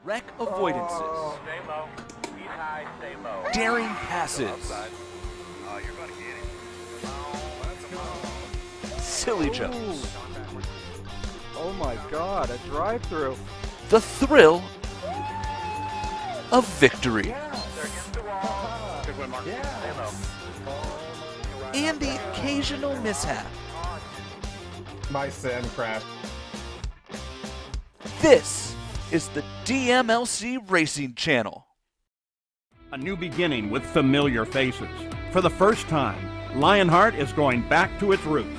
wreck avoidances, Stay low. Speed high, stay low. daring passes, Oh, you're going to get it. silly jumps, Oh my god, a drive-through. the thrill of victory, They're against the wall. Good one, Mark. Stay low. and the occasional mishap. My sim crashed. This is the DMLC Racing Channel. A new beginning with familiar faces. For the first time, Lionheart is going back to its roots.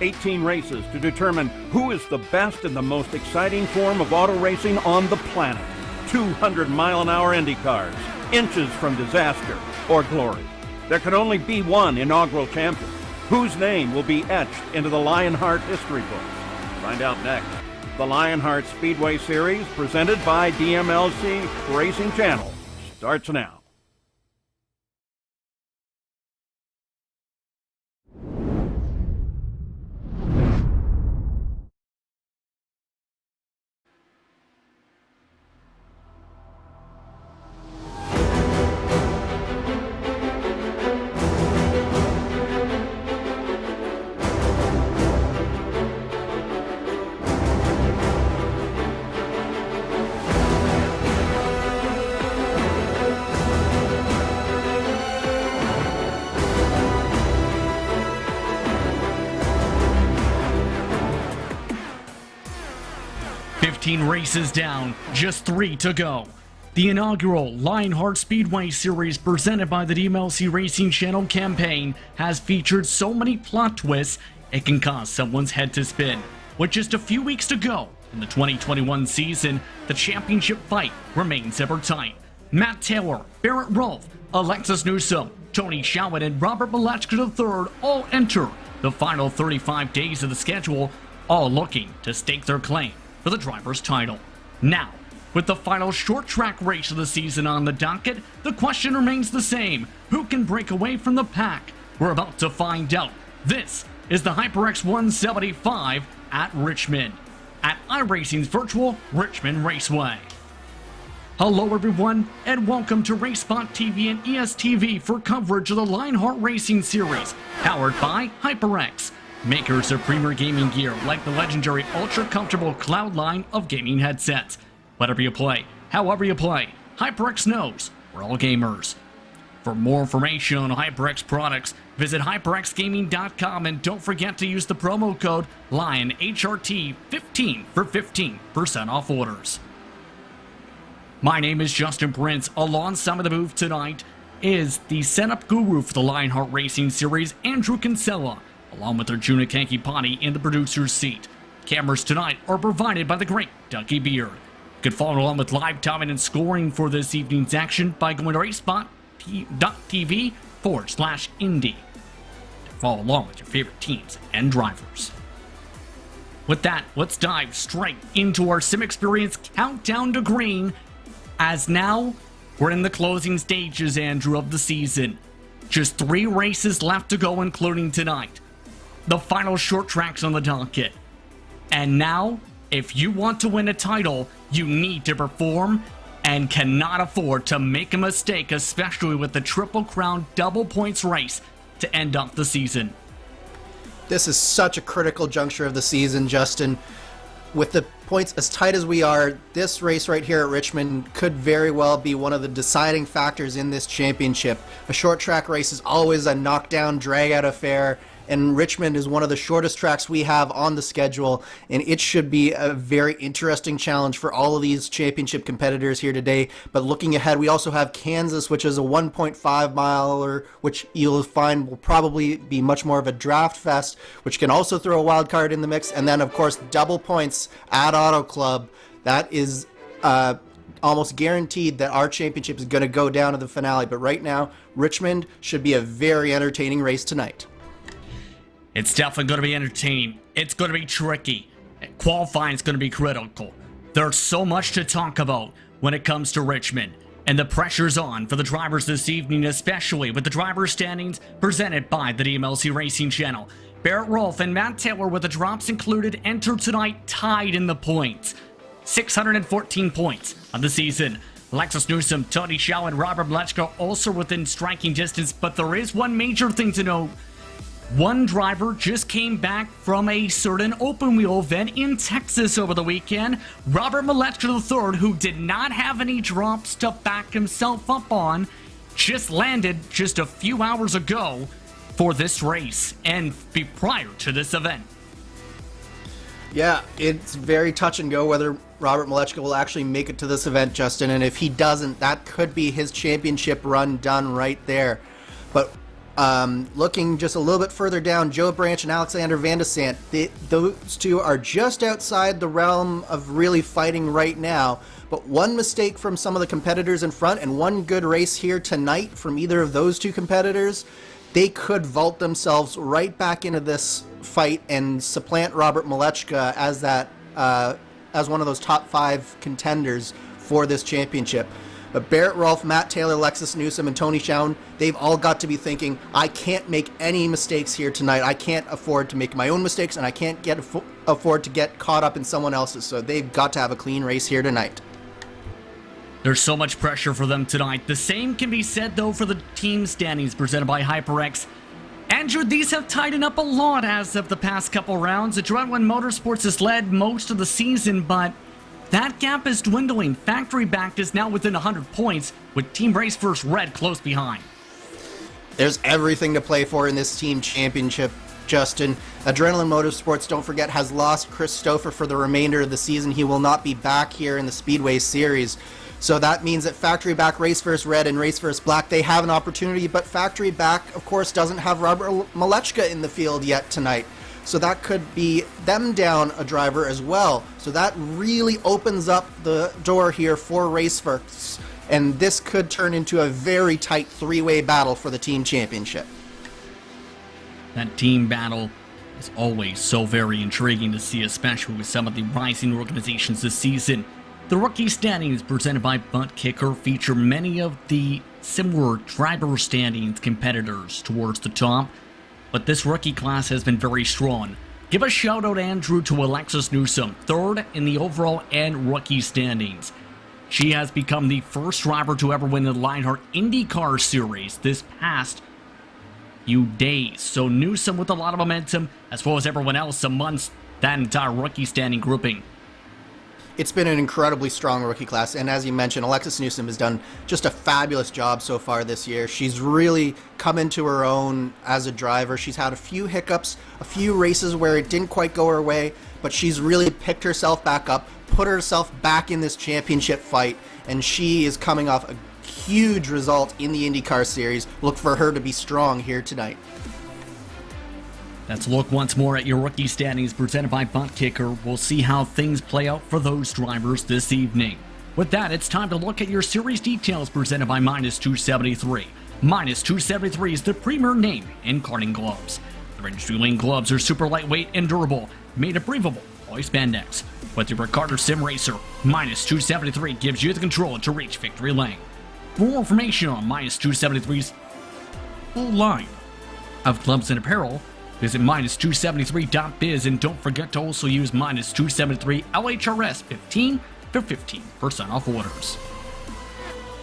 18 races to determine who is the best and the most exciting form of auto racing on the planet. 200-mile-an-hour Indy cars, inches from disaster or glory. There can only be one inaugural champion, whose name will be etched into the Lionheart history books. Find out next. The Lionheart Speedway Series, presented by DMLC Racing Channel, starts now. Races down, just 3 to go. The inaugural Lionheart Speedway Series presented by the DMLC Racing Channel campaign has featured so many plot twists it can cause someone's head to spin. With just a few weeks to go in the 2021 season, the championship fight remains ever tight. Matt Taylor, Barrett Rolfe, Alexis Newsom, Tony Showett, and Robert Malechka III all enter the final 35 days of the schedule, all looking to stake their claim for the driver's title. Now, with the final short track race of the season on the docket, the question remains the same. Who can break away from the pack? We're about to find out. This is the HyperX 175 at Richmond, at iRacing's virtual Richmond Raceway. Hello everyone, and welcome to RaceSpotTV and ESTV for coverage of the Lionheart Racing Series, powered by HyperX, makers of premier gaming gear like the legendary ultra-comfortable Cloud line of gaming headsets. Whatever you play, however you play, HyperX knows we're all gamers. For more information on HyperX products, visit HyperXGaming.com and don't forget to use the promo code LionHRT15 for 15% off orders. My name is Justin Prince. Alongside of the booth tonight is the setup guru for the Lionheart Racing Series, Andrew Kinsella, along with their Juna Kankipani in the producer's seat. Cameras tonight are provided by the great Dougie Beard. You can follow along with live timing and scoring for this evening's action by going to RaceSpot.TV/Indy to follow along with your favorite teams and drivers. With that, let's dive straight into our Sim Experience Countdown to Green, as now we're in the closing stages, Andrew, of the season. Just 3 races left to go, including tonight. The final short tracks on the docket. And now, if you want to win a title, you need to perform and cannot afford to make a mistake, especially with the Triple Crown double points race to end off the season. This is such a critical juncture of the season, Justin. With the points as tight as we are, this race right here at Richmond could very well be one of the deciding factors in this championship. A short track race is always a knockdown, drag-out affair, and Richmond is one of the shortest tracks we have on the schedule, and it should be a very interesting challenge for all of these championship competitors here today. But looking ahead, we also have Kansas, which is a 1.5 miler, which you'll find will probably be much more of a draft fest, which can also throw a wild card in the mix. And then, of course, double points at Auto Club. That is almost guaranteed that our championship is going to go down to the finale. But right now, Richmond should be a very entertaining race tonight. It's definitely going to be entertaining. It's going to be tricky. Qualifying is going to be critical. There's so much to talk about when it comes to Richmond. And the pressure's on for the drivers this evening, especially with the driver standings presented by the DMLC Racing Channel. Barrett Rolfe and Matt Taylor, with the drops included, enter tonight tied in the points. 614 points of the season. Alexis Newsom, Tony Shaw, and Robert Mleczko also within striking distance, but there is one major thing to note. One driver just came back from a certain open wheel event in Texas over the weekend. Robert Mleczko III, who did not have any drops to back himself up on, just landed just a few hours ago for this race and prior to this event. Yeah, it's very touch and go whether Robert Mleczko will actually make it to this event, Justin, and if he doesn't, that could be his championship run done right there. But looking just a little bit further down, Joe Branch and Alexander Van de Sant, those two are just outside the realm of really fighting right now. But one mistake from some of the competitors in front and one good race here tonight from either of those two competitors, they could vault themselves right back into this fight and supplant Robert Mleczko as that as one of those top 5 contenders for this championship. But Barrett Rolfe, Matt Taylor, Alexis Newsom, and Tony Schown, they've all got to be thinking, I can't make any mistakes here tonight. I can't afford to make my own mistakes, and I can't afford to get caught up in someone else's. So they've got to have a clean race here tonight. There's so much pressure for them tonight. The same can be said, though, for the team standings presented by HyperX. Andrew, these have tightened up a lot as of the past couple rounds. Adrenaline Motorsports has led most of the season, but that gap is dwindling. Factory Backed is now within 100 points, with Team Race First Red close behind. There's everything to play for in this team championship, Justin. Adrenaline Motorsports, don't forget, has lost Chris Stouffer for the remainder of the season. He will not be back here in the Speedway Series. So that means that Factory Back, Race First Red, and Race First Black, they have an opportunity, but Factory Back, of course, doesn't have Robert Mleczko in the field yet tonight. So that could be them down a driver as well. So that really opens up the door here for Race First. And this could turn into a very tight 3-way battle for the team championship. That team battle is always so very intriguing to see, especially with some of the rising organizations this season. The rookie standings presented by Butt Kicker feature many of the similar driver standings competitors towards the top, but this rookie class has been very strong. Give a shout out, Andrew, to Alexis Newsom, 3rd in the overall and rookie standings. She has become the first driver to ever win the Lionheart IndyCar Series this past few days. So Newsom with a lot of momentum, as well as everyone else amongst that entire rookie standing grouping. It's been an incredibly strong rookie class, and as you mentioned, Alexis Newsom has done just a fabulous job so far this year. She's really come into her own as a driver. She's had a few hiccups, a few races where it didn't quite go her way, but she's really picked herself back up, put herself back in this championship fight, and she is coming off a huge result in the IndyCar Series. Look for her to be strong here tonight. Let's look once more at your rookie standings presented by Butt Kicker. We'll see how things play out for those drivers this evening. With that, it's time to look at your series details presented by Minus 273. Minus 273 is the premier name in karting gloves. The Industry Lane gloves are super lightweight and durable, made of breathable poly spandex. With your Carter Sim Racer, Minus 273 gives you the control to reach victory lane. For more information on Minus 273's full line of gloves and apparel, visit minus273.biz, and don't forget to also use minus 273 LHRS 15 for 15% off orders.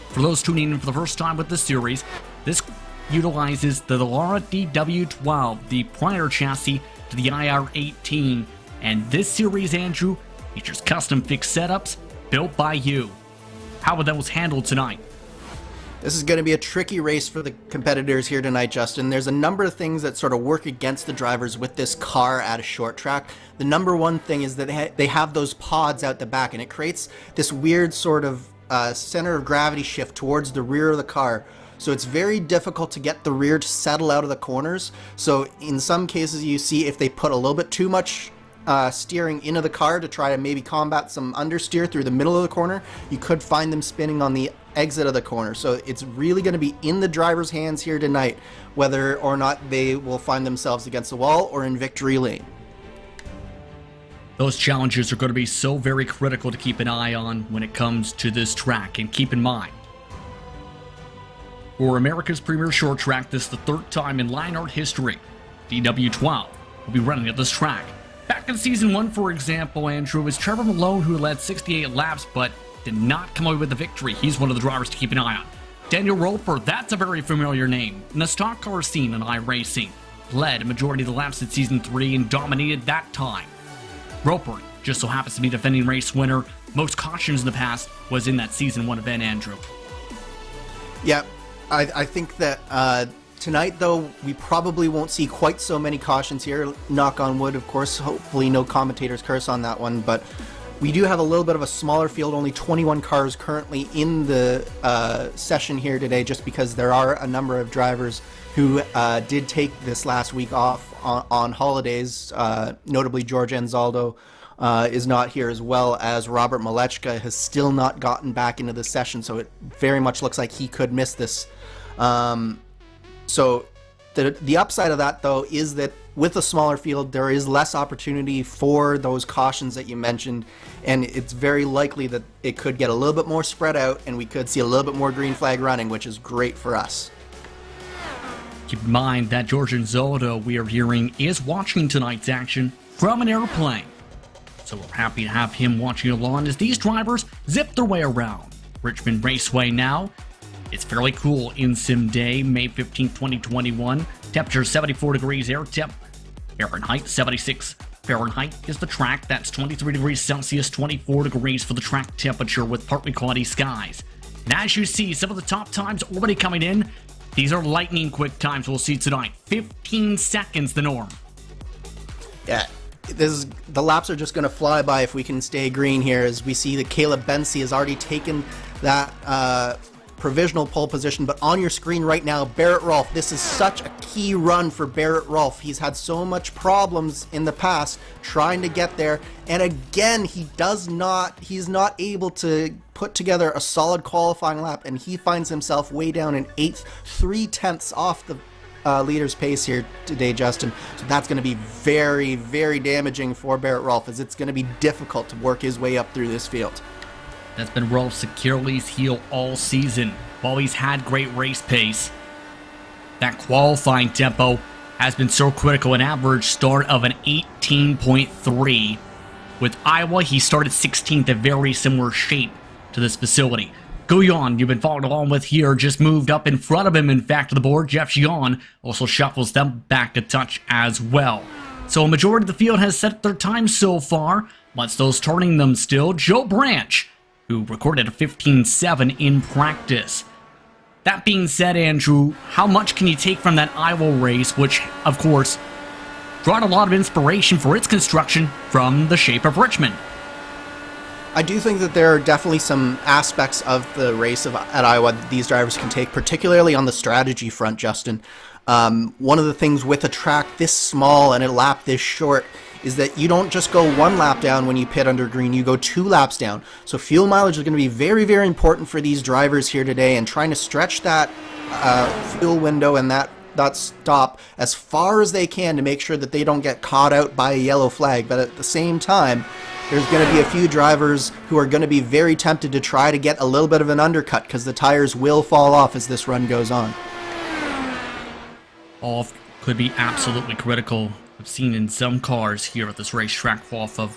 For those tuning in for the first time with this series, this utilizes the Lara DW12, the prior chassis to the IR18, and this series, Andrew, features custom fixed setups built by you. How were those handled tonight? This is going to be a tricky race for the competitors here tonight, Justin. There's a number of things that sort of work against the drivers with this car at a short track. The number one thing is that they have those pods out the back, and it creates this weird sort of center of gravity shift towards the rear of the car. So it's very difficult to get the rear to settle out of the corners. So in some cases you see if they put a little bit too much steering into the car to try to maybe combat some understeer through the middle of the corner, you could find them spinning on the exit of the corner. So it's really going to be in the driver's hands here tonight whether or not they will find themselves against the wall or in victory lane. Those challenges are going to be so very critical to keep an eye on when it comes to this track, and keep in mind, for America's premier short track, this is the 3rd time in Lionheart history DW12 will be running at this track. Back Back in Season 1, for example, Andrew, it was Trevor Malone who led 68 laps, but did not come away with the victory. He's one of the drivers to keep an eye on. Daniel Roper, that's a very familiar name. In the stock car scene in iRacing, led a majority of the laps in Season 3 and dominated that time. Roper just so happens to be defending race winner. Most cautions in the past was in that Season 1 event, Andrew. Yeah, I think that tonight, though, we probably won't see quite so many cautions here. Knock on wood, of course. Hopefully no commentators curse on that one, but we do have a little bit of a smaller field, only 21 cars currently in the session here today, just because there are a number of drivers who did take this last week off on holidays. Notably, George Anzaldo is not here, as well as Robert Malechka has still not gotten back into the session, so it very much looks like he could miss this. So the upside of that, though, is that with a smaller field, there is less opportunity for those cautions that you mentioned, and it's very likely that it could get a little bit more spread out, and we could see a little bit more green flag running, which is great for us. Keep in mind that George Anzaldo, we are hearing, is watching tonight's action from an airplane. So we're happy to have him watching along as these drivers zip their way around Richmond Raceway now. It's fairly cool in sim day, May 15, 2021. Temperature 74 degrees air temp. Fahrenheit 76 Fahrenheit is the track. That's 23 degrees Celsius, 24 degrees for the track temperature with partly cloudy skies. And as you see, some of the top times already coming in. These are lightning quick times we'll see tonight. 15 seconds the norm. Yeah, the laps are just going to fly by if we can stay green here, as we see that Caleb Bensi has already taken that provisional pole position. But on your screen right now, Barrett Rolfe, this is such a key run for Barrett Rolfe. He's had so much problems in the past trying to get there, and again he's not able to put together a solid qualifying lap, and he finds himself way down in 8th, 3/10 off the leader's pace here today, Justin. So that's going to be very, very damaging for Barrett Rolfe, as it's going to be difficult to work his way up through this field. That's been Rolfe's Achilles heel all season. While he's had great race pace, that qualifying tempo has been so critical. An average start of an 18.3. With Iowa, he started 16th, a very similar shape to this facility. Guyon, you've been following along with here, just moved up in front of him, in fact, to the board. Jeff Gion also shuffles them back a touch as well. So a majority of the field has set their time so far. Let's those turning them still. Joe Branch, who recorded a 15.7 in practice. That being said, Andrew, how much can you take from that Iowa race, which, of course, brought a lot of inspiration for its construction from the shape of Richmond? I do think that there are definitely some aspects of the race at Iowa that these drivers can take, particularly on the strategy front, Justin. One of the things with a track this small and a lap this short is that you don't just go one lap down when you pit under green, you go 2 laps down. So fuel mileage is going to be very, very important for these drivers here today, and trying to stretch that fuel window and that stop as far as they can to make sure that they don't get caught out by a yellow flag. But at the same time, there's going to be a few drivers who are going to be very tempted to try to get a little bit of an undercut, because the tires will fall off as this run goes on. Off could be absolutely critical. I've seen in some cars here at this racetrack off of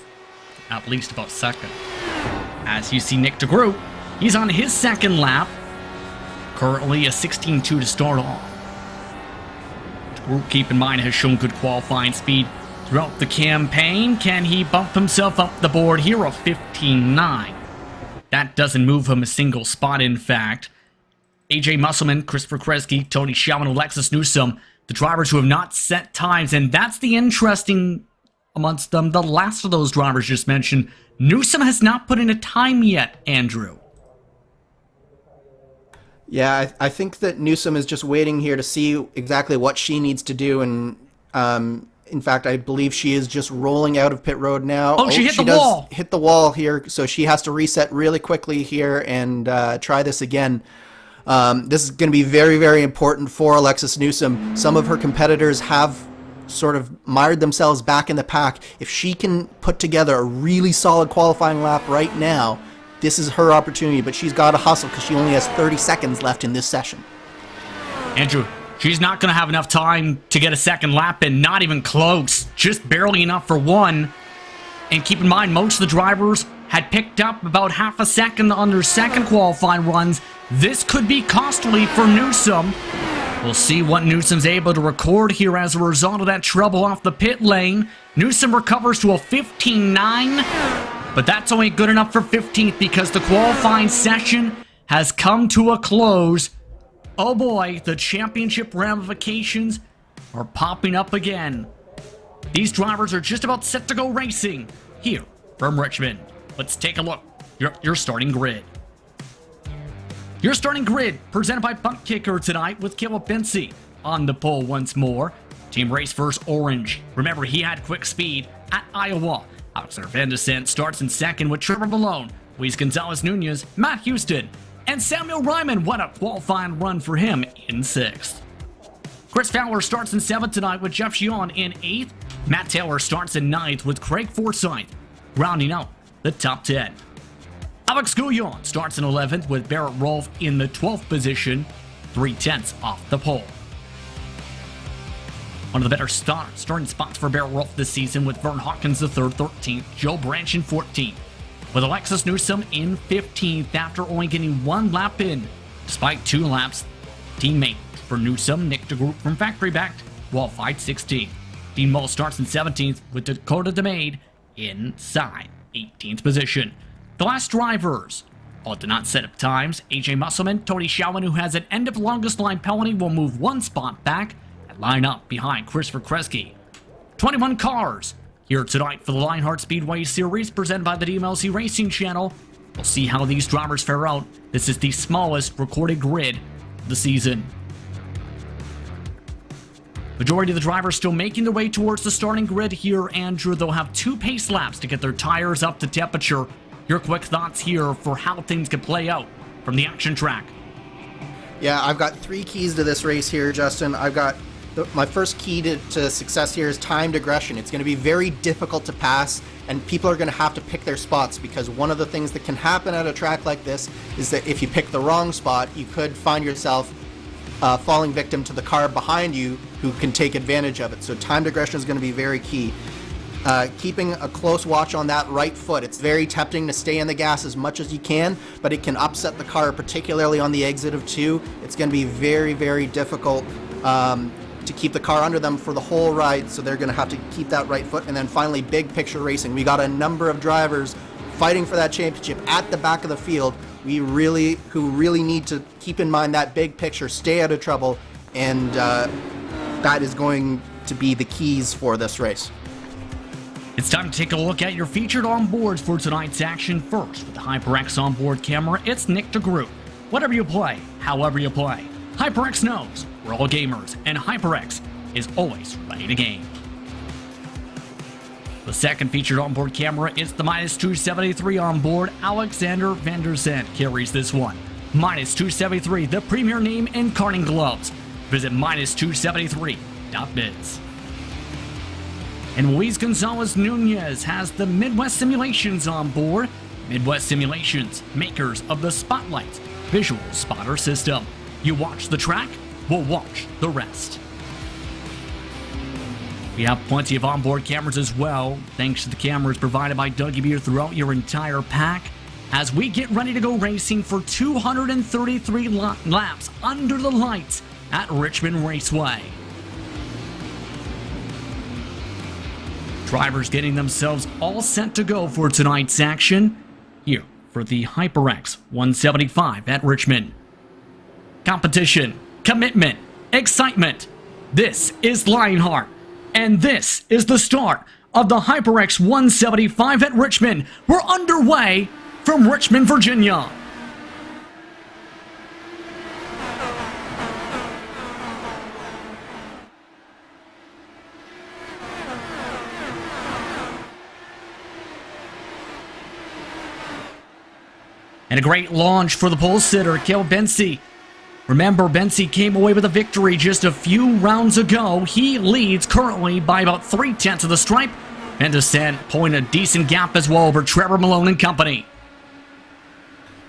at least about second. As you see Nick DeGroot, he's on his second lap. Currently a 16.2 to start off. DeGroot, keep in mind, has shown good qualifying speed throughout the campaign. Can he bump himself up the board here? A 15.9. That doesn't move him a single spot, in fact. AJ Musselman, Christopher Kresge, Tony Shelman, Alexis Newsom, the drivers who have not set times, and that's the interesting amongst them. The last of those drivers just mentioned, Newsom has not put in a time yet, Andrew. Yeah, I think that Newsom is just waiting here to see exactly what she needs to do, and in fact, I believe she is just rolling out of pit road now. Oh, she hit the wall. Hit the wall here, so she has to reset really quickly here and try this again. This is going to be very, very important for Alexis Newsom. Some of her competitors have sort of mired themselves back in the pack. If she can put together a really solid qualifying lap right now, this is her opportunity, but she's got to hustle because she only has 30 seconds left in this session. Andrew, She's not going to have enough time to get a second lap in, not even close, just barely enough for one. And keep in mind, most of the drivers had picked up about half a second on their second qualifying runs. This could be costly for Newsom. We'll see what Newsom's able to record here as a result of that trouble off the pit lane. Newsom recovers to a 15.9, but that's only good enough for 15th because the qualifying session has come to a close. Oh boy, the championship ramifications are popping up again. These drivers are just about set to go racing here from Richmond. Let's take a look. Your starting grid. Your starting grid presented by Punt Kicker tonight with Caleb Bency on the pole once more. Team Race First Orange. Remember, he had quick speed at Iowa. Alexander Van de Sant starts in second with Trevor Malone, Luis Gonzalez Nunez, Matt Houston, and Samuel Ryman. What a qualifying run for him in 6th. Chris Fowler starts in 7th tonight with Jeff Gion in 8th. Matt Taylor starts in 9th with Craig Forsyth, rounding out the top 10. Alex Gouillon starts in 11th with Barrett Rolfe in the 12th position, 3/10 off the pole. One of the better starting spots for Barrett Rolfe this season with Vern Hawkins III 13th, Joe Branch in 14th, with Alexis Newsom in 15th after only getting 1 lap in. Despite 2 laps, teammate for Newsom, Nick DeGroot from Factory Backed, qualified 16th. Dean Mull starts in 17th with Dakota DeMade inside 18th position. The last drivers all did not set up times. AJ Musselman, Tony Schauman, who has an end of longest line penalty, will move 1 spot back and line up behind Christopher Kresge. 21 cars here tonight for the Lionheart Speedway Series presented by the DMLC Racing Channel. We'll see how these drivers fare out. This is the smallest recorded grid of the season. Majority of the drivers still making their way towards the starting grid here, Andrew. They'll have 2 pace laps to get their tires up to temperature. Your quick thoughts here for how things could play out from the action track. Yeah, I've got 3 keys to this race here, Justin. I've got my first key to success here is timed aggression. It's going to be very difficult to pass, and people are going to have to pick their spots, because one of the things that can happen at a track like this is that if you pick the wrong spot, you could find yourself falling victim to the car behind you who can take advantage of it. So timed aggression is going to be very key. Keeping a close watch on that right foot. It's very tempting to stay in the gas as much as you can, but it can upset the car, particularly on the exit of 2. It's going to be very, very difficult to keep the car under them for the whole ride, so they're going to have to keep that right foot. And then finally, big picture racing. We got a number of drivers fighting for that championship at the back of the field. Who really need to keep in mind that big picture, stay out of trouble, and that is going to be the keys for this race. It's time to take a look at your featured onboards for tonight's action. First, with the HyperX onboard camera, it's Nick DeGroot. Whatever you play, however you play, HyperX knows we're all gamers, and HyperX is always ready to game. The second featured onboard camera is the -273 onboard. Alexander Van der Sant carries this one. -273, the premier name in karting gloves. Visit -273.biz. And Luis Gonzalez Nunez has the Midwest Simulations on board. Midwest Simulations, makers of the Spotlight visual spotter system. You watch the track, we'll watch the rest. We have plenty of onboard cameras as well, thanks to the cameras provided by Dougie Beer throughout your entire pack, as we get ready to go racing for 233 laps under the lights at Richmond Raceway. Drivers getting themselves all set to go for tonight's action here for the HyperX 175 at Richmond. Competition, commitment, excitement. This is Lionheart, and this is the start of the HyperX 175 at Richmond. We're underway from Richmond, Virginia. And a great launch for the pole sitter, Caleb Bency. Remember, Bency came away with a victory just a few rounds ago. He leads currently by about 3/10 of the stripe. Van de Sant pulling a decent gap as well over Trevor Malone and company.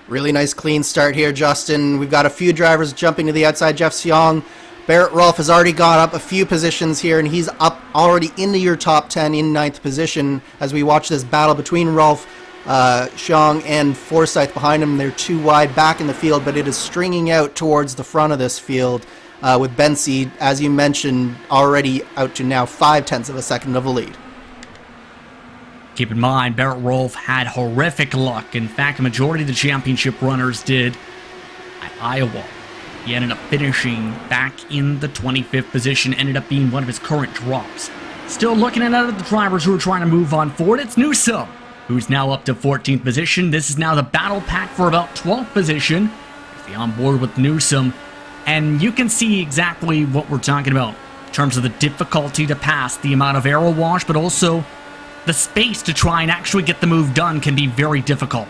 Really nice clean start here, Justin. We've got a few drivers jumping to the outside. Jeff Seong Barrett Rolfe has already got up a few positions here, and he's up already into your top 10 in 9th position as we watch this battle between Rolfe, Xiong, and Forsyth behind him. They're too wide back in the field, but it is stringing out towards the front of this field with Bensi, as you mentioned, already out to now 0.5 of a second of a lead. Keep in mind, Barrett Rolfe had horrific luck. In fact, a majority of the championship runners did at Iowa. He ended up finishing back in the 25th position, ended up being one of his current drops. Still looking at other drivers who are trying to move on forward. It's Newsome, who's now up to 14th position. This is now the battle pack for about 12th position. If you're on board with Newsome, and you can see exactly what we're talking about in terms of the difficulty to pass, the amount of aero wash, but also the space to try and actually get the move done can be very difficult.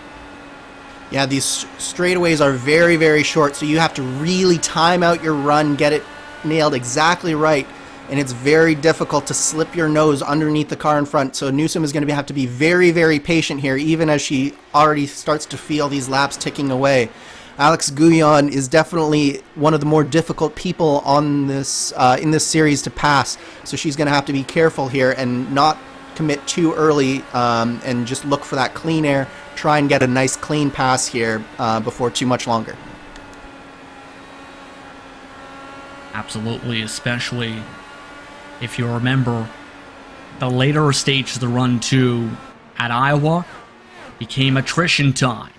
Yeah, these straightaways are very, very short, so you have to really time out your run, get it nailed exactly right, and it's very difficult to slip your nose underneath the car in front. So Newsome is going to have to be very, very patient here, even as she already starts to feel these laps ticking away. Alex Guyon is definitely one of the more difficult people on this in this series to pass, so she's going to have to be careful here and not commit too early and just look for that clean air. Try and get a nice clean pass here before too much longer. Absolutely, especially if you remember the later stage of the run 2 at Iowa became attrition time,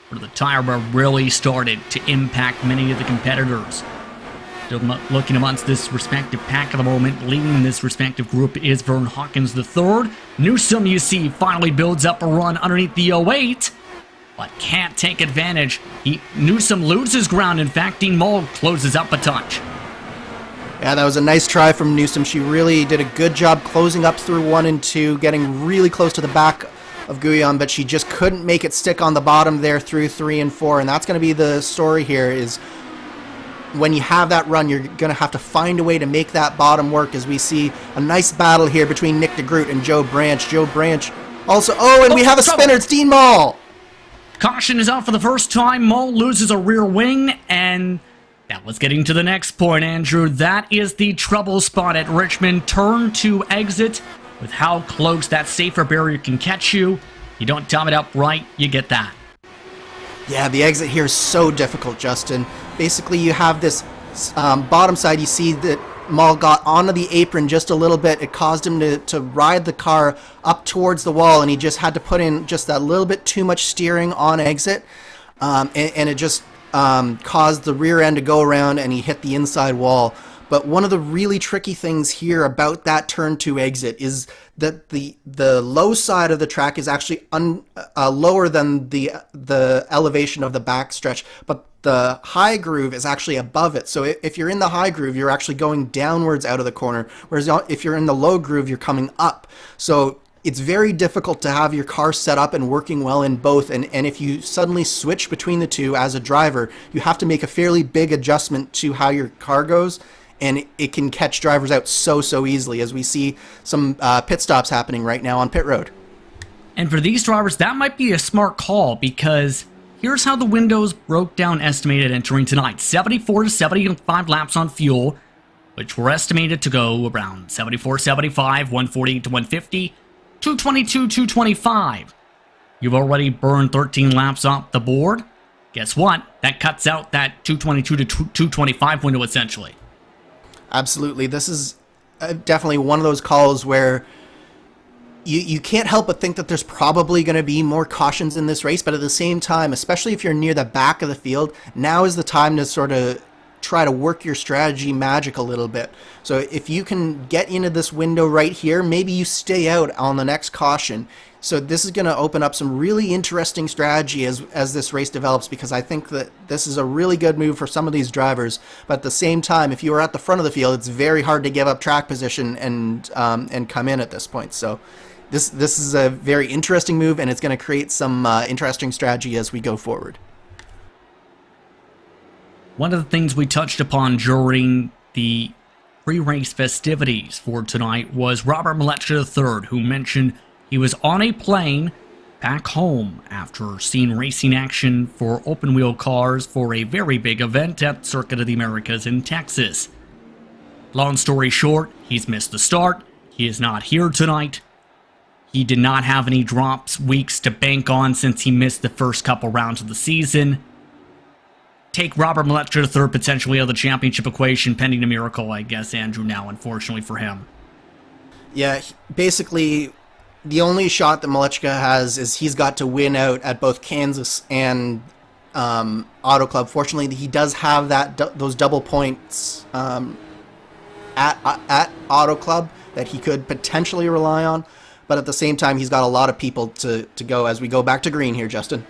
where the tire wear really started to impact many of the competitors. Looking amongst this respective pack at the moment, leading this respective group is Vern Hawkins III. Newsome, you see, finally builds up a run underneath the 08, but can't take advantage. Newsome loses ground. In fact, Dean Mull closes up a touch. Yeah, that was a nice try from Newsome. She really did a good job closing up through 1 and 2, getting really close to the back of Guyon, but she just couldn't make it stick on the bottom there through 3 and 4, and that's going to be the story here is when you have that run, you're going to have to find a way to make that bottom work, as we see a nice battle here between Nick DeGroot and Joe Branch. Joe Branch also... Oh, and we have a spinner. It's Dean Mull. Caution is out for the first time. Mull loses a rear wing, and that was getting to the next point, Andrew. That is the trouble spot at Richmond. Turn to exit with how close that safer barrier can catch you. You don't time it up right, you get that. Yeah, the exit here is so difficult, Justin. Basically, you have this bottom side. You see that Mull got onto the apron just a little bit. It caused him to ride the car up towards the wall, and he just had to put in just that little bit too much steering on exit, and it just caused the rear end to go around, and he hit the inside wall. But one of the really tricky things here about that turn 2 exit is that the low side of the track is actually lower than the elevation of the backstretch, but the high groove is actually above it. So if you're in the high groove, you're actually going downwards out of the corner, whereas if you're in the low groove, you're coming up. So it's very difficult to have your car set up and working well in both, and if you suddenly switch between the two as a driver, you have to make a fairly big adjustment to how your car goes, and it can catch drivers out so easily, as we see some pit stops happening right now on pit road. And for these drivers, that might be a smart call, because here's how the windows broke down estimated entering tonight. 74 to 75 laps on fuel, which were estimated to go around 74, 75, 148 to 150, 222, 225. You've already burned 13 laps off the board. Guess what? That cuts out that 222 to 225 window, essentially. Absolutely. This is definitely one of those calls where you can't help but think that there's probably going to be more cautions in this race, but at the same time, especially if you're near the back of the field, now is the time to sort of try to work your strategy magic a little bit. So if you can get into this window right here, maybe you stay out on the next caution. So this is going to open up some really interesting strategy as this race develops, because I think that this is a really good move for some of these drivers. But at the same time, if you are at the front of the field, it's very hard to give up track position and come in at this point. So this is a very interesting move, and it's going to create some interesting strategy as we go forward. One of the things we touched upon during the pre-race festivities for tonight was Robert Malechka III, who mentioned he was on a plane back home after seeing racing action for open-wheel cars for a very big event at Circuit of the Americas in Texas. Long story short, he's missed the start. He is not here tonight. He did not have any drops weeks to bank on since he missed the first couple rounds of the season. Take Robert Malechka to third, potentially out of the championship equation, pending a miracle, I guess, Andrew, now, unfortunately for him. Yeah, basically, the only shot that Malechka has is he's got to win out at both Kansas and Auto Club. Fortunately, he does have those double points at Auto Club that he could potentially rely on. But at the same time, he's got a lot of people to go as we go back to green here, Justin.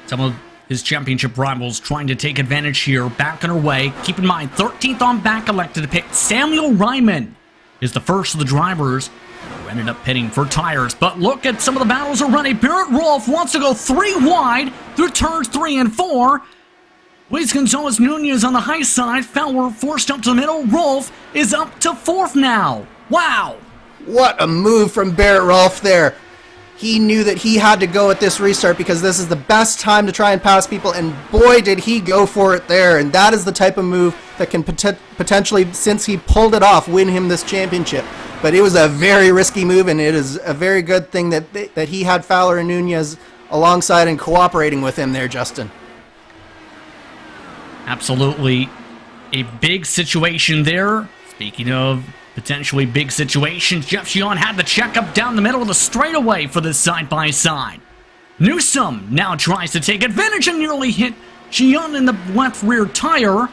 Some of his championship rivals trying to take advantage here, back on her way. Keep in mind, 13th on back elected to pick Samuel Ryman is the first of the drivers who ended up pitting for tires. But look at some of the battles already. Barrett Rolfe wants to go 3 wide through turns 3 and 4. Luis Gonzalez Nunez on the high side. Fowler forced up to the middle. Rolfe is up to 4th now. Wow. What a move from Barrett Rolfe there. He knew that he had to go at this restart because this is the best time to try and pass people, and boy did he go for it there. And that is the type of move that can potentially, since he pulled it off, win him this championship. But it was a very risky move, and it is a very good thing that he had Fowler and Nunez alongside and cooperating with him there, Justin. Absolutely a big situation there. Speaking of potentially big situations, Jeff Gion had the checkup down the middle of the straightaway for this side-by-side. Newsom now tries to take advantage and nearly hit Gion in the left rear tire.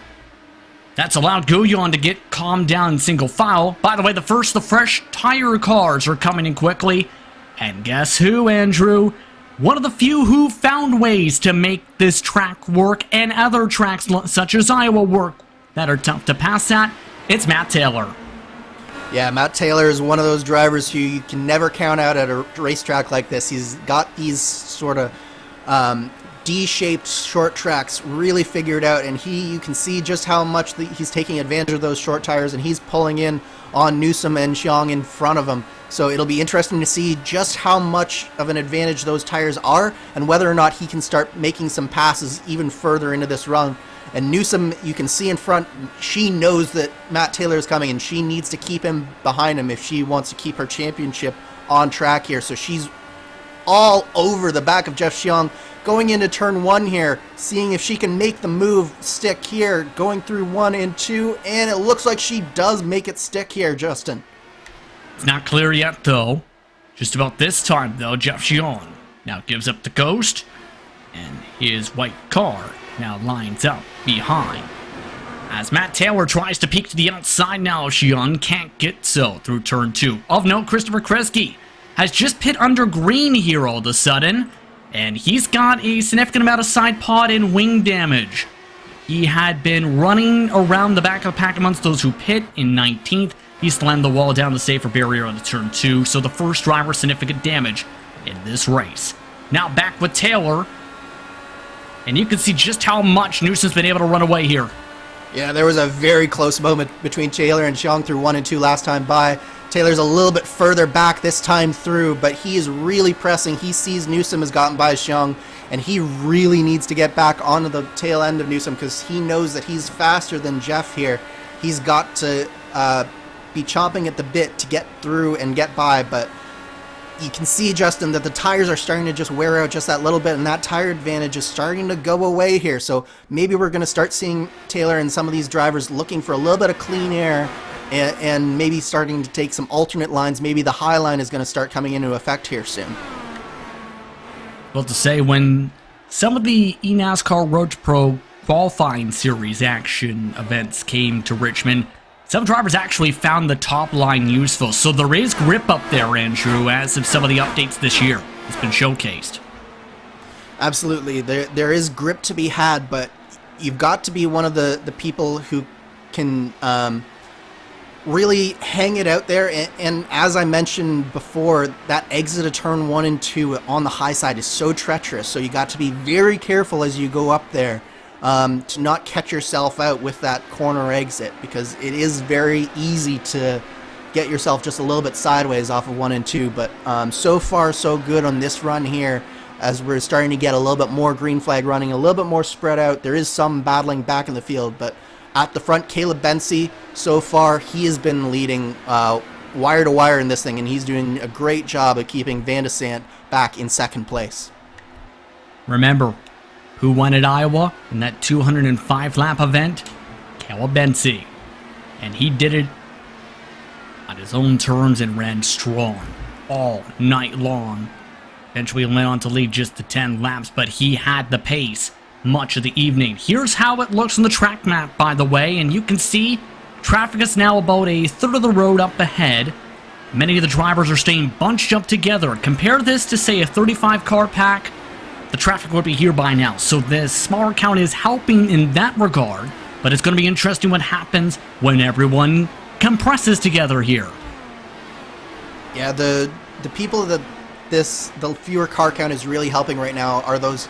That's allowed Guyon to get calmed down in single file. By the way, the fresh tire cars are coming in quickly. And guess who, Andrew? One of the few who found ways to make this track work and other tracks such as Iowa work that are tough to pass at. It's Matt Taylor. Yeah, Matt Taylor is one of those drivers who you can never count out at a racetrack like this. He's got these sort of D-shaped short tracks really figured out, and you can see just how much he's taking advantage of those short tires, and he's pulling in on Newsom and Xiong in front of him. So it'll be interesting to see just how much of an advantage those tires are and whether or not he can start making some passes even further into this run. And Newsom, you can see in front, she knows that Matt Taylor is coming, and she needs to keep him behind him if she wants to keep her championship on track here. So she's all over the back of Jeff Xiong, going into turn 1 here, seeing if she can make the move stick here, going through 1 and 2, and it looks like she does make it stick here, Justin. It's not clear yet, though. Just about this time, though, Jeff Xiong now gives up the ghost, and his white car now lines up behind. As Matt Taylor tries to peek to the outside now, Xiong can't get so through turn 2. Of note, Christopher Kresge has just pit under green here all of a sudden, and he's got a significant amount of side pod and wing damage. He had been running around the back of the pack amongst those who pit in 19th. He slammed the wall down the safer barrier on the turn 2, so the first driver significant damage in this race. Now back with Taylor, and you can see just how much Newsom's been able to run away here. Yeah, there was a very close moment between Taylor and Xiong through 1 and 2 last time by. Taylor's a little bit further back this time through, but he is really pressing. He sees Newsom has gotten by Xiong, and he really needs to get back onto the tail end of Newsom because he knows that he's faster than Jeff here. He's got to be chomping at the bit to get through and get by, but you can see, Justin, that the tires are starting to just wear out just that little bit, and that tire advantage is starting to go away here. So maybe we're going to start seeing Taylor and some of these drivers looking for a little bit of clean air and maybe starting to take some alternate lines. Maybe the high line is going to start coming into effect here soon. Well, to say, when some of the eNASCAR Road to Pro qualifying series action events came to Richmond, some drivers actually found the top line useful, so there is grip up there, Andrew, as of some of the updates this year. It's been showcased. Absolutely. There is grip to be had, but you've got to be one of the people who can really hang it out there. And as I mentioned before, that exit of turn 1 and 2 on the high side is so treacherous, so you got to be very careful as you go up there. To not catch yourself out with that corner exit, because it is very easy to get yourself just a little bit sideways off of 1 and 2. But so far so good on this run here. as we're starting to get a little bit more green flag running, a little bit more spread out. There is some battling back in the field, but at the front, Caleb Bensi, so far, he has been leading wire to wire in this thing, and he's doing a great job of keeping Van de Sant back in second place. Remember, who won at Iowa in that 205-lap event? Caleb Bensi. And he did it on his own terms and ran strong all night long. Eventually went on to lead just the 10 laps, but he had the pace much of the evening. Here's how it looks on the track map, by the way, and you can see traffic is now about a third of the road up ahead. Many of the drivers are staying bunched up together. Compare this to, say, a 35-car pack. The traffic would be here by now, so this smaller count is helping in that regard, but it's going to be interesting what happens when everyone compresses together here. Yeah, the people that the fewer car count is really helping right now are those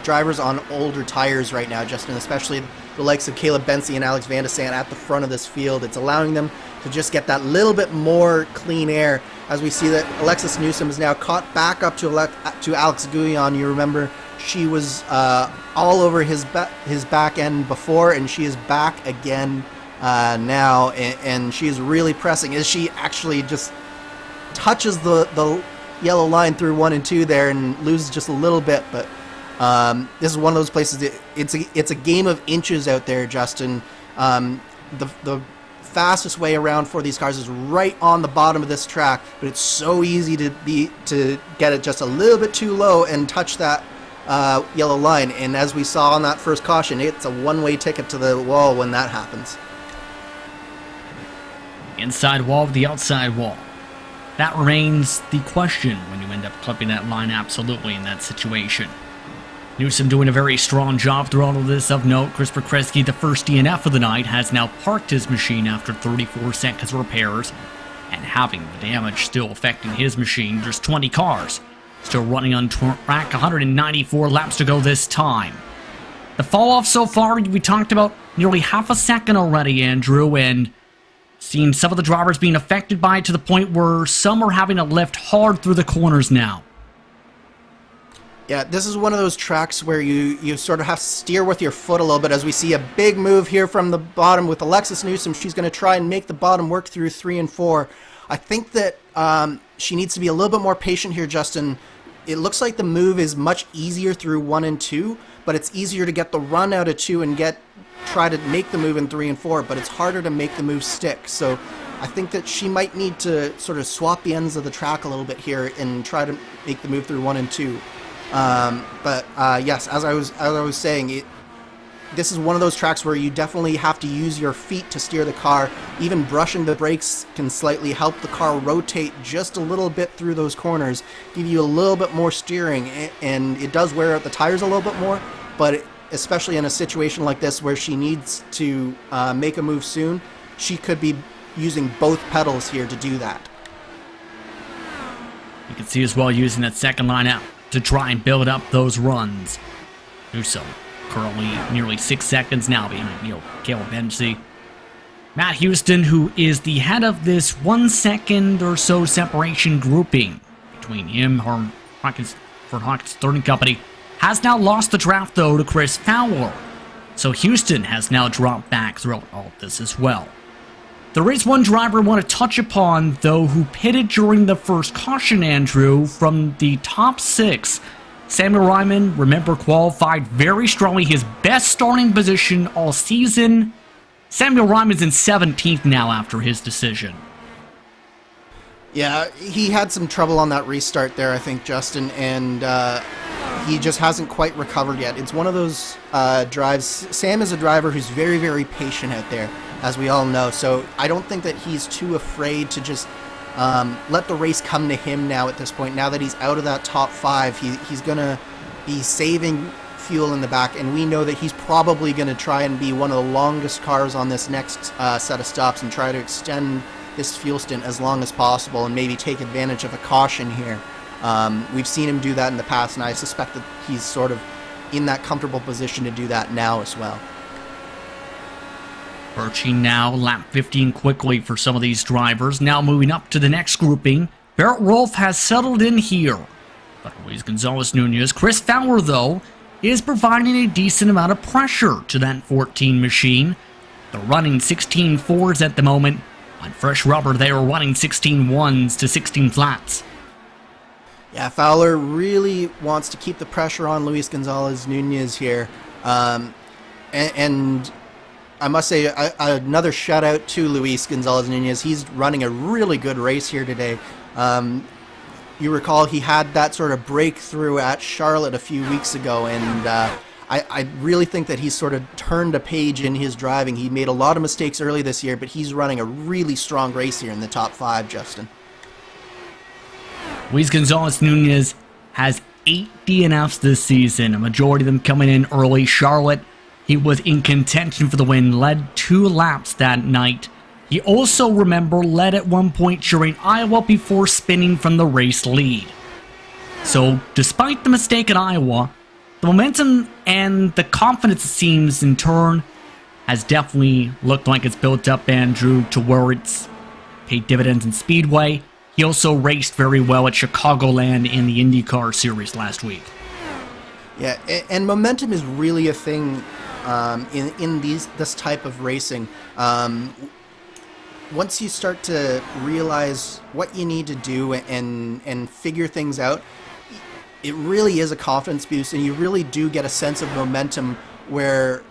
drivers on older tires right now, Justin, especially the likes of Caleb Bensi and Alex Van de Sant at the front of this field. It's allowing them to just get that little bit more clean air, as we see that Alexis Newsom is now caught back up to Alex Guyon. You remember she was all over his back end before, and she is back again now, and she is really pressing as she actually just touches the yellow line through 1 and 2 there and loses just a little bit. But this is one of those places it's a game of inches out there, Justin. The fastest way around for these cars is right on the bottom of this track, but it's so easy to get it just a little bit too low and touch that yellow line. And as we saw on that first caution, it's a one-way ticket to the wall when that happens. Inside wall of the outside wall. That remains the question when you end up clipping that line absolutely in that situation. Newsom doing a very strong job through all of this. Of note, Christopher Kresge, the first DNF of the night, has now parked his machine after 34 seconds repairs, and having the damage still affecting his machine. There's 20 cars still running on track, 194 laps to go this time. The fall off so far, we talked about nearly half a second already, Andrew, and seen some of the drivers being affected by it to the point where some are having to lift hard through the corners now. Yeah, this is one of those tracks where you sort of have to steer with your foot a little bit, as we see a big move here from the bottom with Alexis Newsom. She's going to try and make the bottom work through 3 and 4. I think that she needs to be a little bit more patient here, Justin. It looks like the move is much easier through 1 and 2, but it's easier to get the run out of 2 and try to make the move in 3 and 4, but it's harder to make the move stick. So I think that she might need to sort of swap the ends of the track a little bit here and try to make the move through 1 and 2. Yes, as I was saying, this is one of those tracks where you definitely have to use your feet to steer the car. Even brushing the brakes can slightly help the car rotate just a little bit through those corners, give you a little bit more steering, and it does wear out the tires a little bit more, but especially in a situation like this where she needs to make a move soon, she could be using both pedals here to do that. You can see as well using that second line out to try and build up those runs. Newsom currently nearly 6 seconds now behind Caleb Bensi. Matt Houston, who is the head of this 1 second or so separation grouping between him and Hawkins Third Company, has now lost the draft though to Chris Fowler. So Houston has now dropped back throughout all of this as well. There is one driver I want to touch upon, though, who pitted during the first caution, Andrew, from the top 6. Samuel Ryman, remember, qualified very strongly, his best starting position all season. Samuel Ryman's in 17th now after his decision. Yeah, he had some trouble on that restart there, I think, Justin, and he just hasn't quite recovered yet. It's one of those drives. Sam is a driver who's very, very patient out there, as we all know, so I don't think that he's too afraid to just let the race come to him now at this point. Now that he's out of that top 5, he's going to be saving fuel in the back, and we know that he's probably going to try and be one of the longest cars on this next set of stops and try to extend this fuel stint as long as possible and maybe take advantage of a caution here. We've seen him do that in the past, and I suspect that he's sort of in that comfortable position to do that now as well. Approaching now lap 15 quickly for some of these drivers. Now moving up to the next grouping. Barrett Rolfe has settled in here. But Luis Gonzalez Nunez, Chris Fowler, though, is providing a decent amount of pressure to that 14 machine. They're running 16 fours at the moment. On fresh rubber, they are running 16 ones to 16 flats. Yeah, Fowler really wants to keep the pressure on Luis Gonzalez Nunez here. And I must say, another shout out to Luis Gonzalez Nunez. He's running a really good race here today. You recall he had that sort of breakthrough at Charlotte a few weeks ago, and I really think that he's sort of turned a page in his driving. He made a lot of mistakes early this year, but he's running a really strong race here in the top 5, Justin. Luis Gonzalez Nunez has 8 DNFs this season, a majority of them coming in early. Charlotte, he was in contention for the win, led 2 laps that night. He also, remember, led at one point during Iowa before spinning from the race lead. So, despite the mistake at Iowa, the momentum and the confidence, it seems, in turn, has definitely looked like it's built up, Andrew, to where it's paid dividends in Speedway. He also raced very well at Chicagoland in the IndyCar Series last week. Yeah, and momentum is really a thing in this type of racing. Once you start to realize what you need to do and figure things out, it really is a confidence boost, and you really do get a sense of momentum where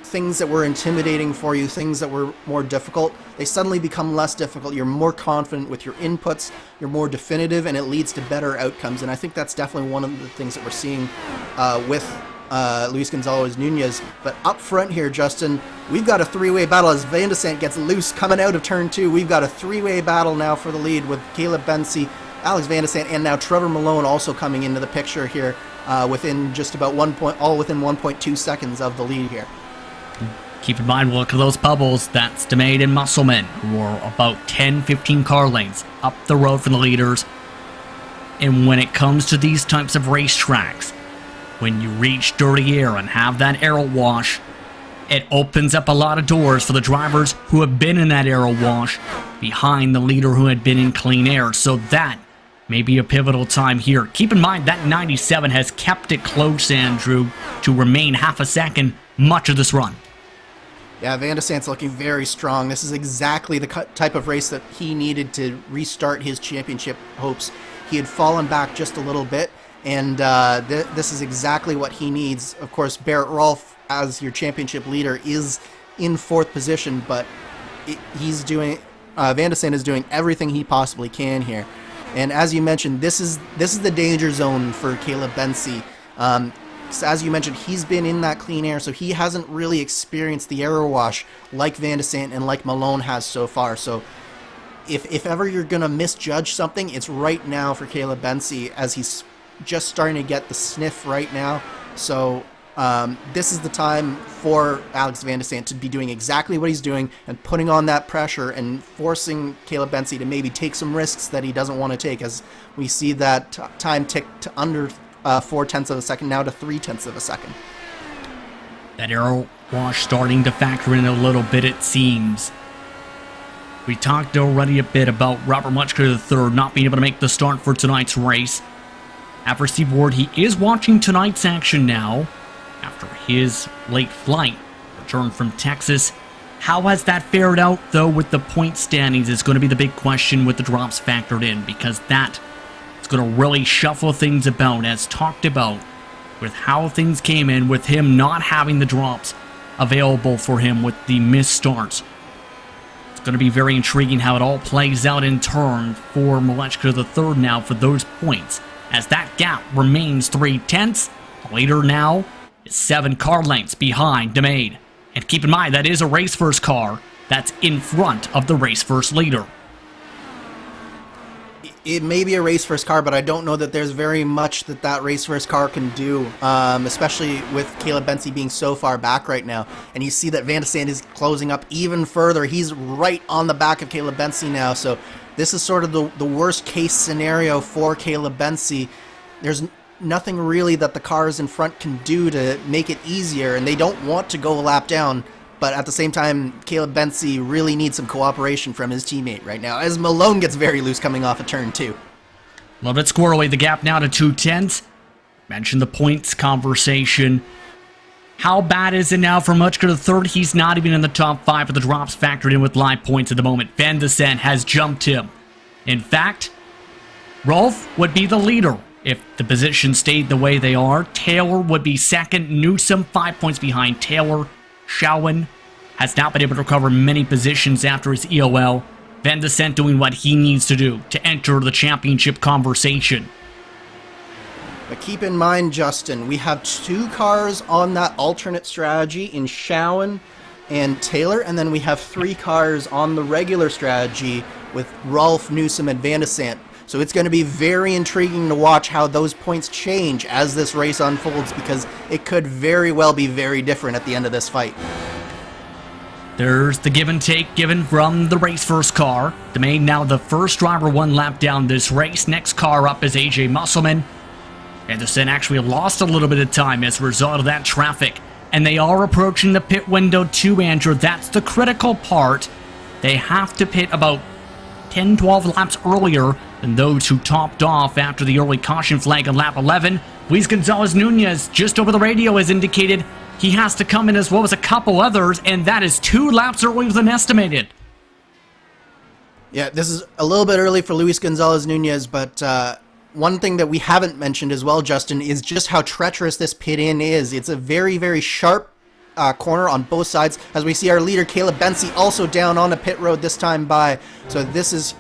things that were intimidating for you, things that were more difficult, they suddenly become less difficult. You're more confident with your inputs, you're more definitive, and it leads to better outcomes. And I think that's definitely one of the things that we're seeing with Luis Gonzalez Nunez. But up front here, Justin, we've got a 3-way battle as Van de Sant gets loose coming out of turn 2. We've got a 3-way battle now for the lead with Caleb Bensi, Alex Van de Sant, and now Trevor Malone also coming into the picture here within just about all within 1.2 seconds of the lead here. Keep in mind, look at those bubbles. That's DeMade and Musselman, who are about 10-15 car lengths up the road from the leaders. And when it comes to these types of racetracks, when you reach dirty air and have that aero wash, it opens up a lot of doors for the drivers who have been in that aero wash behind the leader who had been in clean air. So that may be a pivotal time here. Keep in mind that 97 has kept it close, Andrew, to remain half a second much of this run. Yeah, Van de Sant's looking very strong. This is exactly the type of race that he needed to restart his championship hopes. He had fallen back just a little bit, and this is exactly what he needs. Of course, Barrett Rolfe, as your championship leader, is in 4th position, but Van de Sant is doing everything he possibly can here. And as you mentioned, this is the danger zone for Caleb Bensi. As you mentioned, he's been in that clean air, so he hasn't really experienced the aero wash like Van de Sant and like Malone has so far. So if ever you're going to misjudge something, it's right now for Caleb Bensi, as he's just starting to get the sniff right now. So this is the time for Alex Van de Sant to be doing exactly what he's doing and putting on that pressure and forcing Caleb Bensi to maybe take some risks that he doesn't want to take, as we see that time tick to under 0.4 of a second, now to 0.3 of a second. That aero wash starting to factor in a little bit, it seems. We talked already a bit about Robert Muchka III not being able to make the start for tonight's race. After Steve Ward, he is watching tonight's action now, after his late flight, return from Texas. How has that fared out, though, with the point standings is going to be the big question with the drops factored in, because that is going to really shuffle things about, as talked about, with how things came in, with him not having the drops available for him with the missed starts. It's going to be very intriguing how it all plays out in turn for Malechka III now for those points, as that gap remains 0.3. The leader now is 7 car lengths behind DeMade. And keep in mind, that is a race first car that's in front of the race first leader. It may be a race first car, but I don't know that there's very much that race first car can do, especially with Caleb Bensi being so far back right now. And you see that Van de Sant is closing up even further. He's right on the back of Caleb Bensi now, so this is sort of the worst case scenario for Caleb Bensi. There's nothing really that the cars in front can do to make it easier, and they don't want to go a lap down. But at the same time, Caleb Bensi really needs some cooperation from his teammate right now, as Malone gets very loose coming off a turn 2. A little bit squirrely, the gap now to 2/10. Mentioned the points conversation. How bad is it now for Muchka the third? He's not even in the top 5 with the drops factored in with live points at the moment. Van de Sant has jumped him. In fact, Rolf would be the leader if the positions stayed the way they are. Taylor would be second. Newsom 5 points behind Taylor. Schauwen has not been able to recover many positions after his EOL. Van de Sant doing what he needs to do to enter the championship conversation. But keep in mind, Justin, we have 2 cars on that alternate strategy in Schauwen and Taylor, and then we have 3 cars on the regular strategy with Rolf, Newsom, and Van de Sant. So it's going to be very intriguing to watch how those points change as this race unfolds, because it could very well be very different at the end of this fight. There's the give and take given from the race first car. Domain now the first driver 1 lap down this race. Next car up is AJ Musselman. Van de Sant actually lost a little bit of time as a result of that traffic. And they are approaching the pit window too, Andrew. That's the critical part. They have to pit about 10-12 laps earlier than those who topped off after the early caution flag on lap 11. Luis Gonzalez-Nunez, just over the radio, has indicated he has to come in as well as a couple others, and that is 2 laps earlier than estimated. Yeah, this is a little bit early for Luis Gonzalez-Nunez, but one thing that we haven't mentioned as well, Justin, is just how treacherous this pit-in is. It's a very, very sharp corner on both sides, as we see our leader Caleb Bensi also down on a pit road this time by. So this is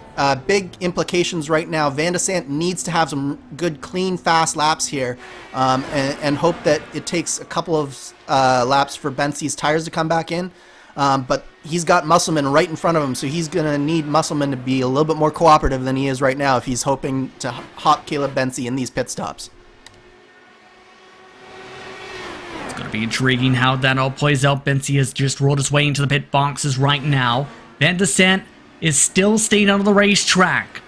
big implications right now. Van de Sant needs to have some good, clean, fast laps here, and hope that it takes a couple of laps for Bensi's tires to come back in. But he's got Musselman right in front of him, so he's going to need Musselman to be a little bit more cooperative than he is right now if he's hoping to hop Caleb Bensi in these pit stops. It's going to be intriguing how that all plays out. Bensi has just rolled his way into the pit boxes right now. Van de Sant is still staying on the racetrack.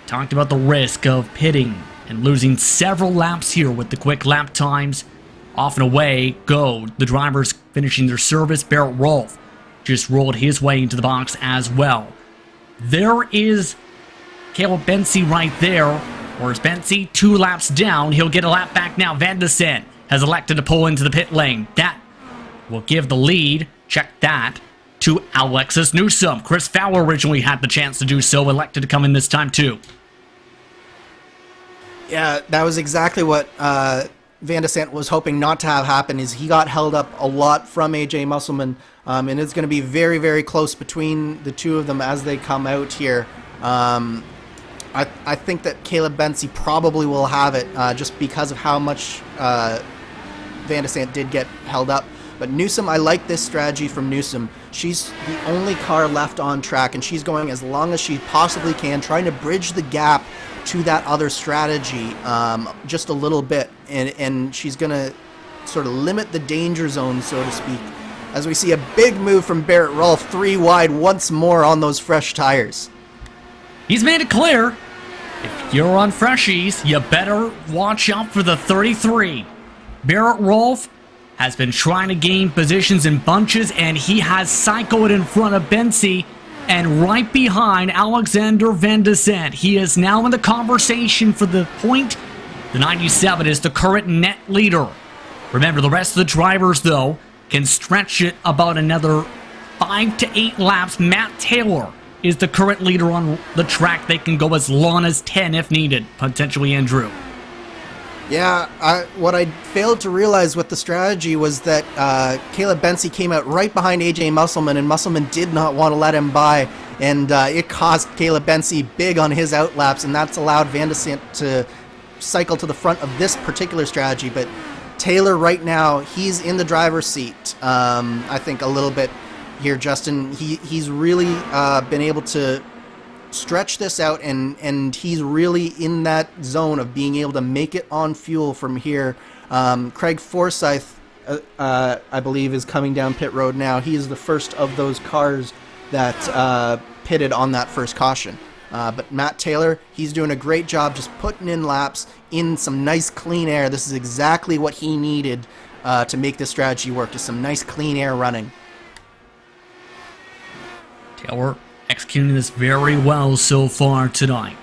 Talked about the risk of pitting and losing several laps here with the quick lap times. Off and away go the drivers finishing their service. Barrett Rolf just rolled his way into the box as well. There is Caleb Bensi right there. Whereas Bensi 2 laps down. He'll get a lap back now. Van de Sant has elected to pull into the pit lane. That will give the lead. Check that. To Alexis Newsom. Chris Fowler originally had the chance to do so, elected to come in this time too. Yeah, that was exactly what Van de Sant was hoping not to have happen, is he got held up a lot from AJ Musselman, and it's going to be very, very close between the two of them as they come out here. I think that Caleb Bensi probably will have it, just because of how much Van de Sant did get held up. But Newsom, I like this strategy from Newsom. She's the only car left on track, and she's going as long as she possibly can, trying to bridge the gap to that other strategy just a little bit. And she's going to sort of limit the danger zone, so to speak, as we see a big move from Barrett Rolf, 3 wide once more on those fresh tires. He's made it clear, if you're on freshies, you better watch out for the 33. Barrett Rolf has been trying to gain positions in bunches, and he has cycled in front of Bensi and right behind Alexander Van de Sant. He is now in the conversation for the point. The 97 is the current net leader. Remember, the rest of the drivers, though, can stretch it about another 5 to 8 laps. Matt Taylor is the current leader on the track. They can go as long as 10 if needed, potentially, Andrew. Yeah, what I failed to realize with the strategy was that Caleb Bensi came out right behind AJ Musselman, and Musselman did not want to let him by, and it cost Caleb Bensi big on his outlaps, and that's allowed Van de Sant to cycle to the front of this particular strategy. But Taylor right now, he's in the driver's seat, I think, a little bit here, Justin. He's really been able to stretch this out, and he's really in that zone of being able to make it on fuel from here. Craig Forsyth, I believe, is coming down pit road now. He is the first of those cars that pitted on that first caution. But Matt Taylor, he's doing a great job just putting in laps in some nice clean air. This is exactly what he needed to make this strategy work, just some nice clean air running. Taylor executing this very well so far tonight.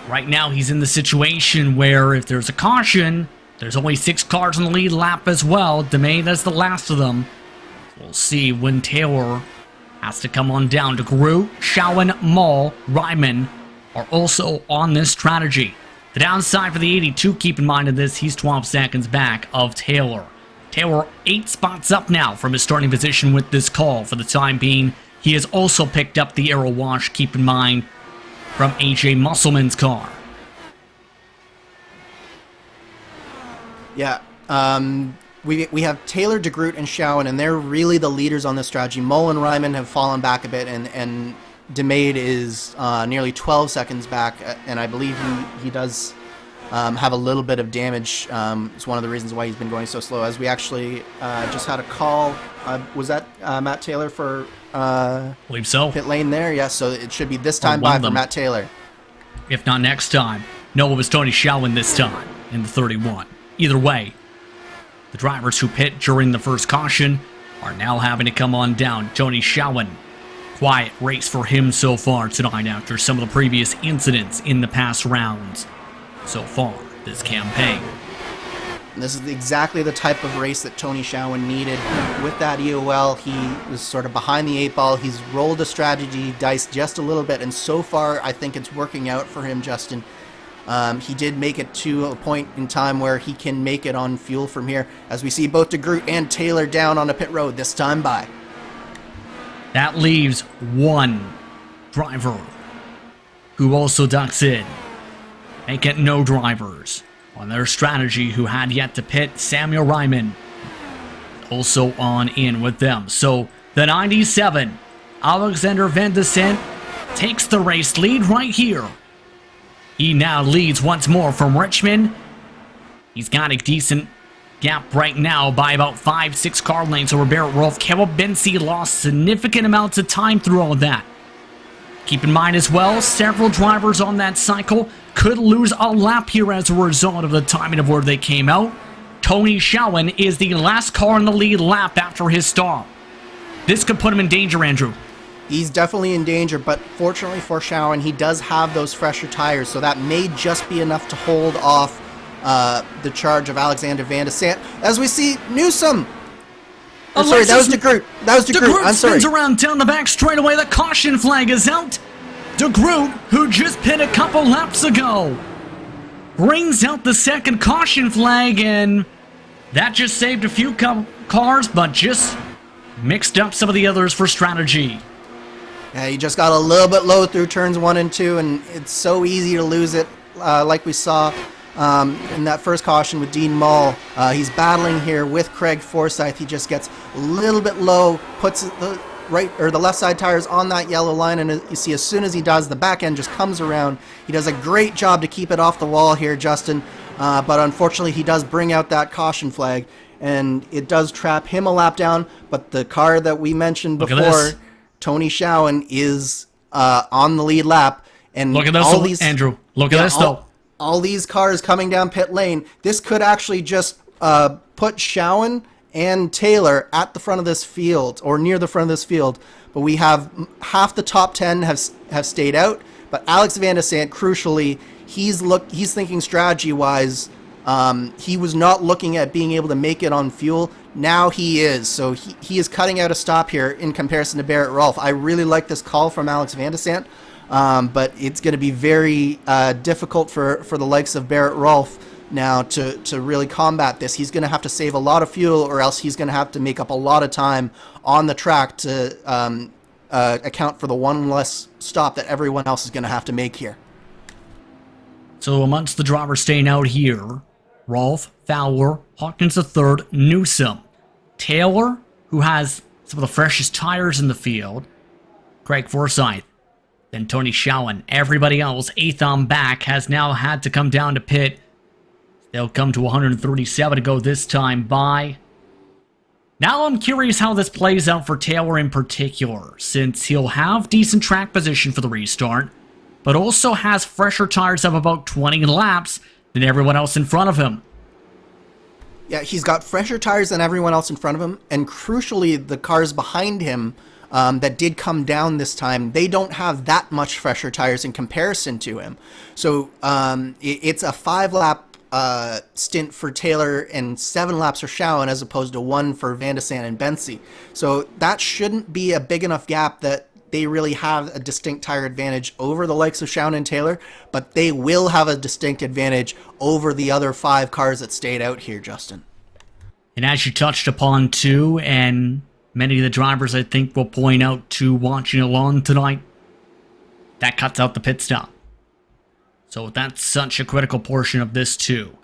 Right now, he's in the situation where if there's a caution, there's only 6 cars on the lead lap as well. DeMay is the last of them. We'll see when Taylor has to come on down. DeGroot, Shawan, Mall, Ryman are also on this strategy. The downside for the 82, keep in mind of this, he's 12 seconds back of Taylor. Taylor 8 spots up now from his starting position with this call. For the time being, he has also picked up the aero wash, keep in mind, from AJ Musselman's car. Yeah, we have Taylor, DeGroot, and Shawan, and they're really the leaders on this strategy. Mull and Ryman have fallen back a bit, and DeMade is nearly 12 seconds back, and I believe he does have a little bit of damage. It's one of the reasons why he's been going so slow. As we actually just had a call, was that Matt Taylor for Believe so. pit lane there? Yes, so it should be this time by for Matt Taylor. If not next time. No, it was Tony Shawan this time in the 31. Either way, the drivers who pit during the first caution are now having to come on down. Tony Shawan, quiet race for him so far tonight after some of the previous incidents in the past rounds so far this campaign. And this is exactly the type of race that Tony Shawan needed. With that EOL, he was sort of behind the 8 ball. He's rolled a strategy dice just a little bit, and so far I think it's working out for him, Justin. He did make it to a point in time where he can make it on fuel from here, as we see both DeGroot and Taylor down on a pit road this time by. That leaves one driver who also ducks in. Make it no drivers on their strategy who had yet to pit. Samuel Ryman also on in with them. So the 97, Alexander Van de Sant, takes the race lead right here. He now leads once more from Richmond. He's got a decent gap right now by about 5-6 car lengths over Barrett Rolfe. Caleb Benzie lost significant amounts of time through all of that. Keep in mind as well, several drivers on that cycle could lose a lap here as a result of the timing of where they came out. Tony Shawan is the last car in the lead lap after his stall. This could put him in danger, Andrew. He's definitely in danger, but fortunately for Shawan, he does have those fresher tires, so that may just be enough to hold off the charge of Alexander Van de Sant. As we see Newsom. I'm sorry, that was DeGroot. That was DeGroot. I'm sorry. Spins around down the back straightaway. The caution flag is out. DeGroot, who just pit a couple laps ago, brings out the second caution flag, and that just saved a few cars, but just mixed up some of the others for strategy. Yeah, he just got a little bit low through turns 1 and 2, and it's so easy to lose it, like we saw in that first caution with Dean Mull. He's battling here with Craig Forsyth. He just gets a little bit low, puts the right or the left side tires on that yellow line, and you see as soon as he does, the back end just comes around. He does a great job to keep it off the wall here, Justin, but unfortunately he does bring out that caution flag, and it does trap him a lap down. But the car that we mentioned before, Tony Shawan, is on the lead lap, and look at this, Andrew. Look at this, though. All these cars coming down pit lane. This could actually just put Shawan and Taylor at the front of this field, or near the front of this field. But we have half the top 10 have stayed out. But Alex Van de Sant, crucially, he's thinking strategy-wise. He was not looking at being able to make it on fuel. Now he is. So he is cutting out a stop here in comparison to Barrett Rolfe. I really like this call from Alex Van de Sant, but it's going to be very difficult for the likes of Barrett Rolfe now to really combat this. He's going to have to save a lot of fuel, or else he's going to have to make up a lot of time on the track to account for the one less stop that everyone else is going to have to make here. So amongst the drivers staying out here, Rolfe, Fowler, Hawkins III, Newsom, Taylor, who has some of the freshest tires in the field, Craig Forsyth, then Tony Shawan. Everybody else, eighth on back, has now had to come down to pit. They'll come to 137 to go this time by. Now I'm curious how this plays out for Taylor in particular, since he'll have decent track position for the restart, but also has fresher tires of about 20 laps than everyone else in front of him. Yeah, he's got fresher tires than everyone else in front of him, and crucially, the cars behind him that did come down this time, they don't have that much fresher tires in comparison to him. So it's a 5-lap stint for Taylor and 7 laps for Schowen as opposed to 1 for Van de Sande and Bensi. So that shouldn't be a big enough gap that they really have a distinct tire advantage over the likes of Schowen and Taylor, but they will have a distinct advantage over the other 5 cars that stayed out here, Justin. And as you touched upon too, and many of the drivers I think will point out to watching along tonight, that cuts out the pit stop. So that's such a critical portion of this too.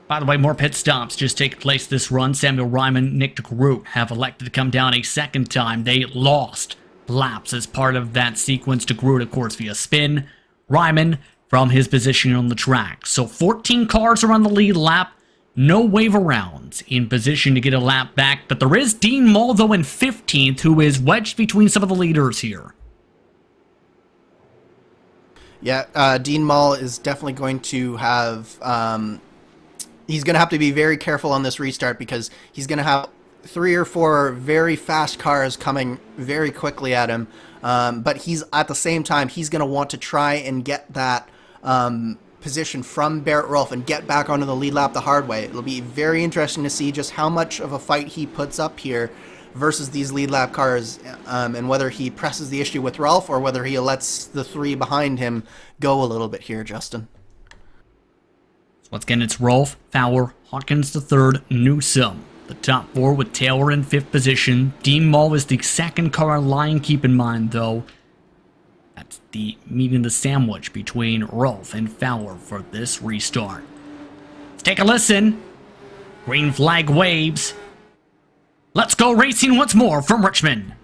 By the way, more pit stops just take place this run. Samuel Ryman, Nick DeGroot have elected to come down a second time. They lost laps as part of that sequence. DeGroot, of course, via spin. Ryman from his position on the track. So 14 cars are on the lead lap. No wave arounds in position to get a lap back. But there is Dean Mull, though, in 15th, who is wedged between some of the leaders here. Yeah, Dean Mull is definitely going to have... he's going to have to be very careful on this restart because he's going to have 3 or 4 very fast cars coming very quickly at him. But he's at the same time, he's going to want to try and get that position from Barrett Rolfe and get back onto the lead lap the hard way. It'll be very interesting to see just how much of a fight he puts up here versus these lead lap cars, and whether he presses the issue with Rolfe or whether he lets the 3 behind him go a little bit here, Justin. Once again, it's Rolfe, Fowler, Hawkins the third, Newsom. The top 4 with Taylor in 5th position. Dean Mull is the second car in line, keep in mind, though. That's the meeting the sandwich between Rolfe and Fowler for this restart. Let's take a listen. Green flag waves. Let's go racing once more from Richmond.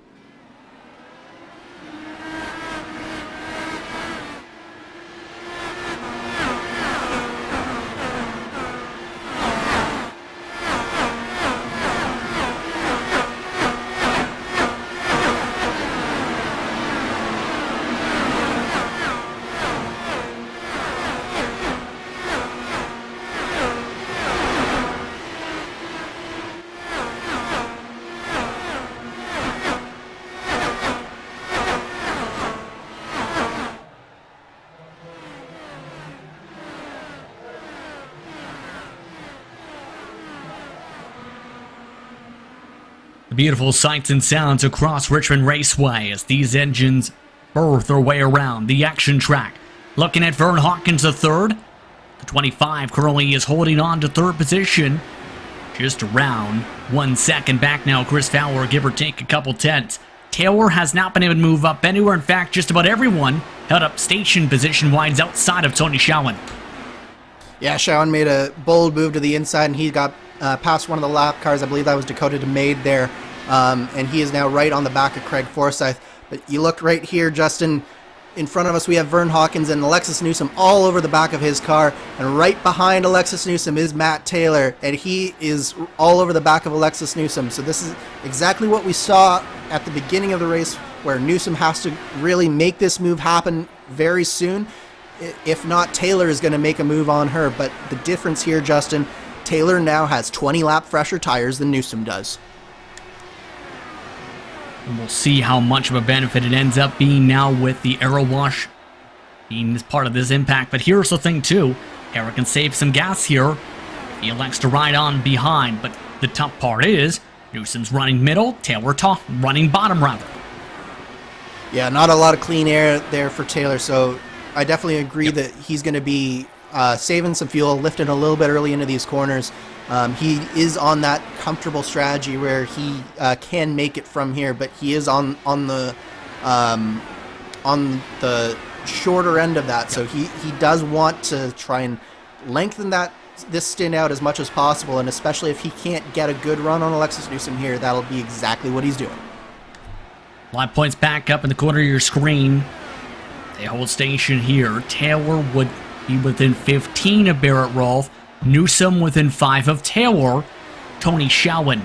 Beautiful sights and sounds across Richmond Raceway as these engines burr their way around the action track. Looking at Vern Hawkins III. The 25 currently is holding on to 3rd position. Just around 1 second back now. Chris Fowler, give or take a couple tenths. Taylor has not been able to move up anywhere. In fact, just about everyone held up station position wise outside of Tony Schowen. Yeah, Schowen made a bold move to the inside, and he got past one of the lap cars. I believe that was Dakota DeMade there. And he is now right on the back of Craig Forsyth. But you look right here, Justin, in front of us we have Vern Hawkins and Alexis Newsom all over the back of his car. And right behind Alexis Newsom is Matt Taylor, and he is all over the back of Alexis Newsom. So this is exactly what we saw at the beginning of the race, where Newsom has to really make this move happen very soon. If not, Taylor is going to make a move on her. But the difference here, Justin, Taylor now has 20 lap fresher tires than Newsom does. And we'll see how much of a benefit it ends up being now with the aero wash being as part of this impact. But here's the thing too, Eric can save some gas here if he elects to ride on behind. But the tough part is, Newsom's running middle, Taylor running bottom rather. Yeah, not a lot of clean air there for Taylor, so I definitely agree that he's going to be saving some fuel, lifting a little bit early into these corners. He is on that comfortable strategy where he can make it from here, but he is on the shorter end of that. So he does want to try and lengthen this stint out as much as possible, and especially if he can't get a good run on Alexis Newsom here, that'll be exactly what he's doing. Live points back up in the corner of your screen. They hold station here. Taylor would be within 15 of Barrett Rolfe. Newsom within 5 of Taylor. Tony Schowen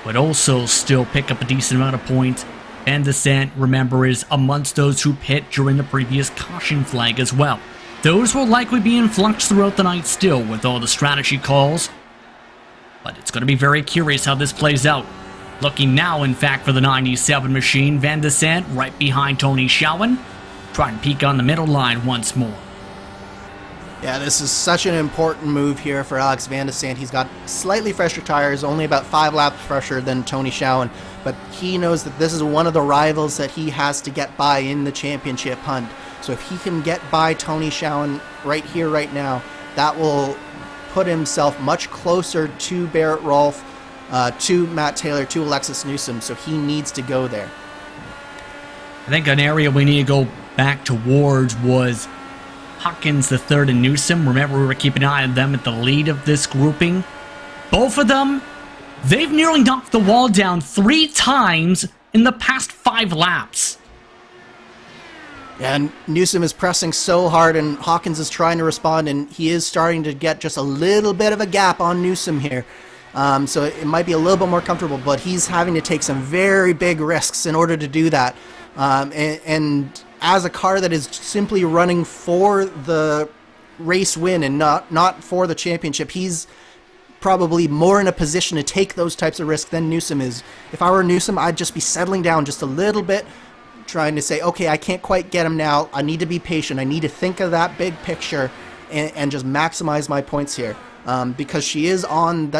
would also still pick up a decent amount of points. Van de Sande, remember, is amongst those who pit during the previous caution flag as well. Those will likely be in flux throughout the night still with all the strategy calls. But it's going to be very curious how this plays out. Looking now, in fact, for the 97 machine, Van de Sant right behind Tony Schowen. Trying to peek on the middle line once more. Yeah, this is such an important move here for Alex Van de Sant. He's got slightly fresher tires, only about 5 laps fresher than Tony Schowen, but he knows that this is one of the rivals that he has to get by in the championship hunt. So if he can get by Tony Schowen right here, right now, that will put himself much closer to Barrett Rolfe, to Matt Taylor, to Alexis Newsom, so he needs to go there. I think an area we need to go back towards was Hawkins the third and Newsom. Remember, we were keeping an eye on them at the lead of this grouping. Both of them, they've nearly knocked the wall down 3 times in the past 5 laps. Yeah, and Newsom is pressing so hard, and Hawkins is trying to respond, and he is starting to get just a little bit of a gap on Newsom here. So it might be a little bit more comfortable, but he's having to take some very big risks in order to do that. And as a car that is simply running for the race win and not for the championship, he's probably more in a position to take those types of risks than Newsom is. If I were Newsom, I'd just be settling down just a little bit, trying to say, okay, I can't quite get him now. I need to be patient. I need to think of that big picture and just maximize my points here. Because she is on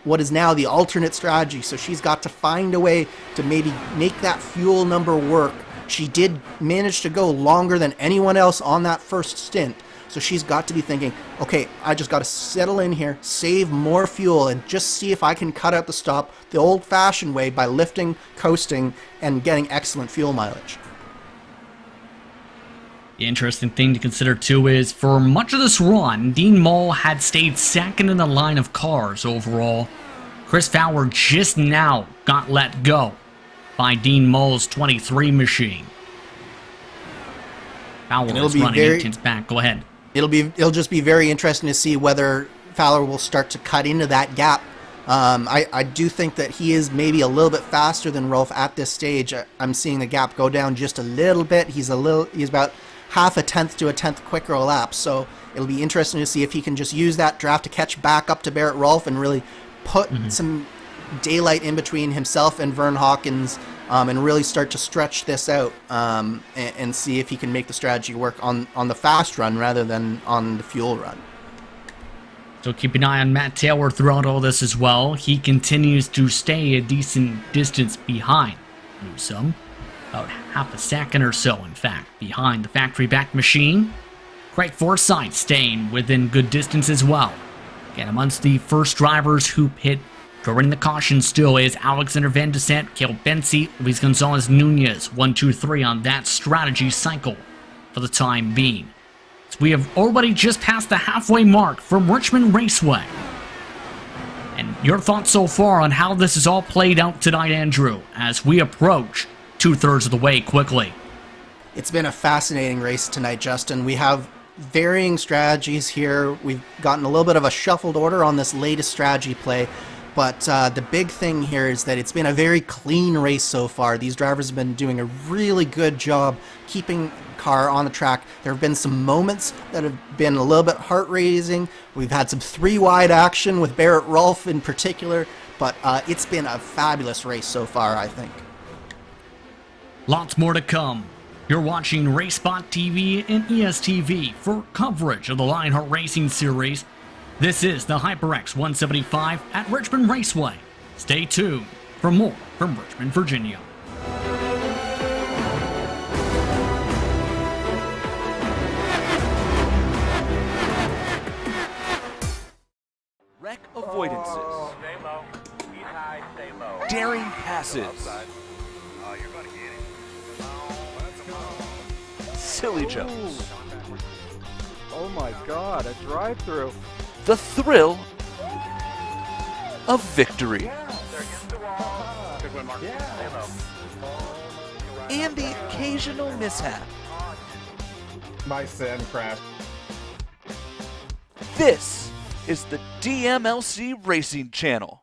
what is now the alternate strategy, so she's got to find a way to maybe make that fuel number work. She did manage to go longer than anyone else on that first stint, so she's got to be thinking, okay, I just got to settle in here, save more fuel, and just see if I can cut out the stop the old-fashioned way by lifting, coasting, and getting excellent fuel mileage. The interesting thing to consider too is, for much of this run, Dean Moll had stayed second in the line of cars overall. Chris Fowler just now got let go by Dean Moll's 23 machine. Fowler is running 18's back. Go ahead. It'll just be very interesting to see whether Fowler will start to cut into that gap. I do think that he is maybe a little bit faster than Rolfe at this stage. I'm seeing the gap go down just a little bit. He's about half a tenth to a tenth quicker a lap, so it'll be interesting to see if he can just use that draft to catch back up to Barrett Rolfe and really put some daylight in between himself and Vern Hawkins, and really start to stretch this out, and see if he can make the strategy work on the fast run rather than on the fuel run. So keep an eye on Matt Taylor throughout all this as well. He continues to stay a decent distance behind Newsom. About half a second or so, in fact, behind the factory-backed machine. Craig Forsyth staying within good distance as well. Again, amongst the first drivers who pit during the caution still is Alexander Van de Sant, Caleb Bensi, Luis Gonzalez Nunez, 1, 2, 3 on that strategy cycle for the time being. So we have already just passed the halfway mark from Richmond Raceway. And your thoughts so far on how this is all played out tonight, Andrew, as we approach 2/3 of the way quickly. It's been a fascinating race tonight, Justin. We have varying strategies here. We've gotten a little bit of a shuffled order on this latest strategy play, but the big thing here is that it's been a very clean race so far. These drivers have been doing a really good job keeping car on the track. There have been some moments that have been a little bit heart-raising. We've had some 3-wide action with Barrett Rolfe in particular, but it's been a fabulous race so far, I think. Lots more to come. You're watching RaceSpotTV and ESTV for coverage of the Lionheart Racing Series. This is the HyperX 175 at Richmond Raceway. Stay tuned for more from Richmond, Virginia. Wreck avoidances. Stay low. He's high, stay low. Daring passes. You're going to get it. Silly jumps. Oh my god, a drive-through. The thrill of victory. They're against the wall. Good win, Mark. Stay low. And the occasional mishap. My sim crashed. This is the DMLC Racing Channel.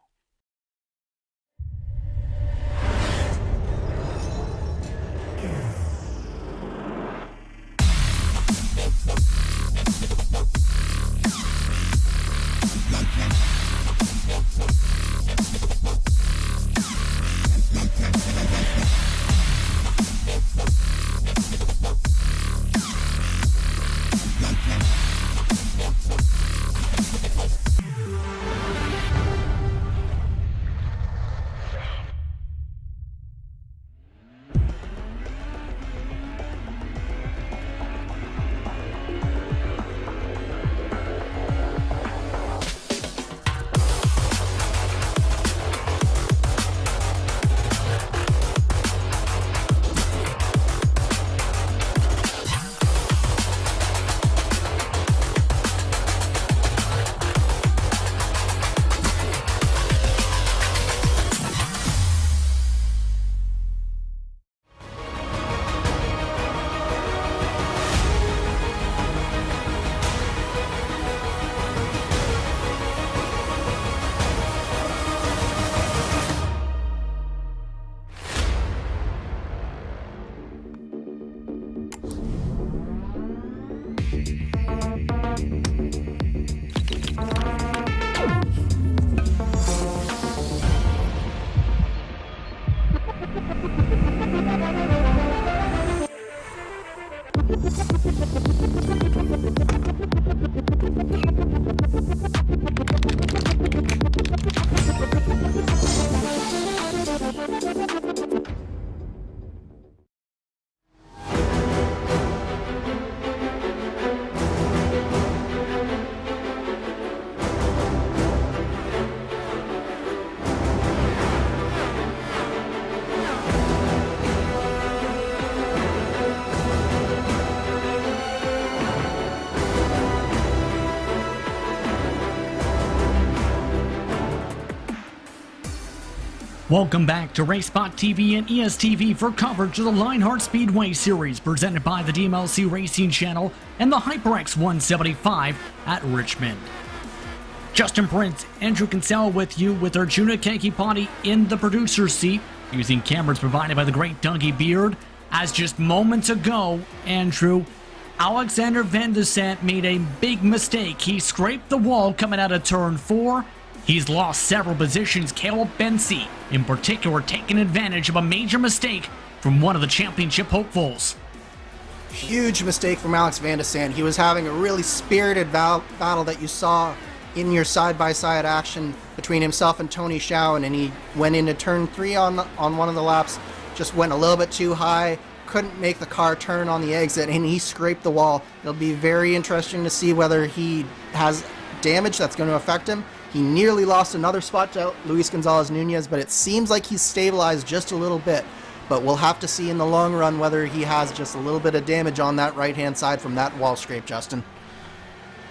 Welcome back to RaceSpotTV and ESTV for coverage of the Lionheart Speedway Series presented by the DMLC Racing Channel and the HyperX 175 at Richmond. Justin Prince, Andrew Kinsella with you with Arjuna Kankipati in the producer's seat using cameras provided by the great Dougie Beard. As just moments ago, Andrew, Alexander Van de Sant made a big mistake. He scraped the wall coming out of turn 4. He's lost several positions. Caleb Bensi, in particular, taking advantage of a major mistake from one of the championship hopefuls. Huge mistake from Alex Van de Sant. He was having a really spirited battle that you saw in your side-by-side action between himself and Tony Schowen, and he went into turn 3 on one of the laps, just went a little bit too high, couldn't make the car turn on the exit, and he scraped the wall. It'll be very interesting to see whether he has damage that's going to affect him. He nearly lost another spot to Luis Gonzalez Nunez, but it seems like he's stabilized just a little bit. But we'll have to see in the long run whether he has just a little bit of damage on that right-hand side from that wall scrape, Justin.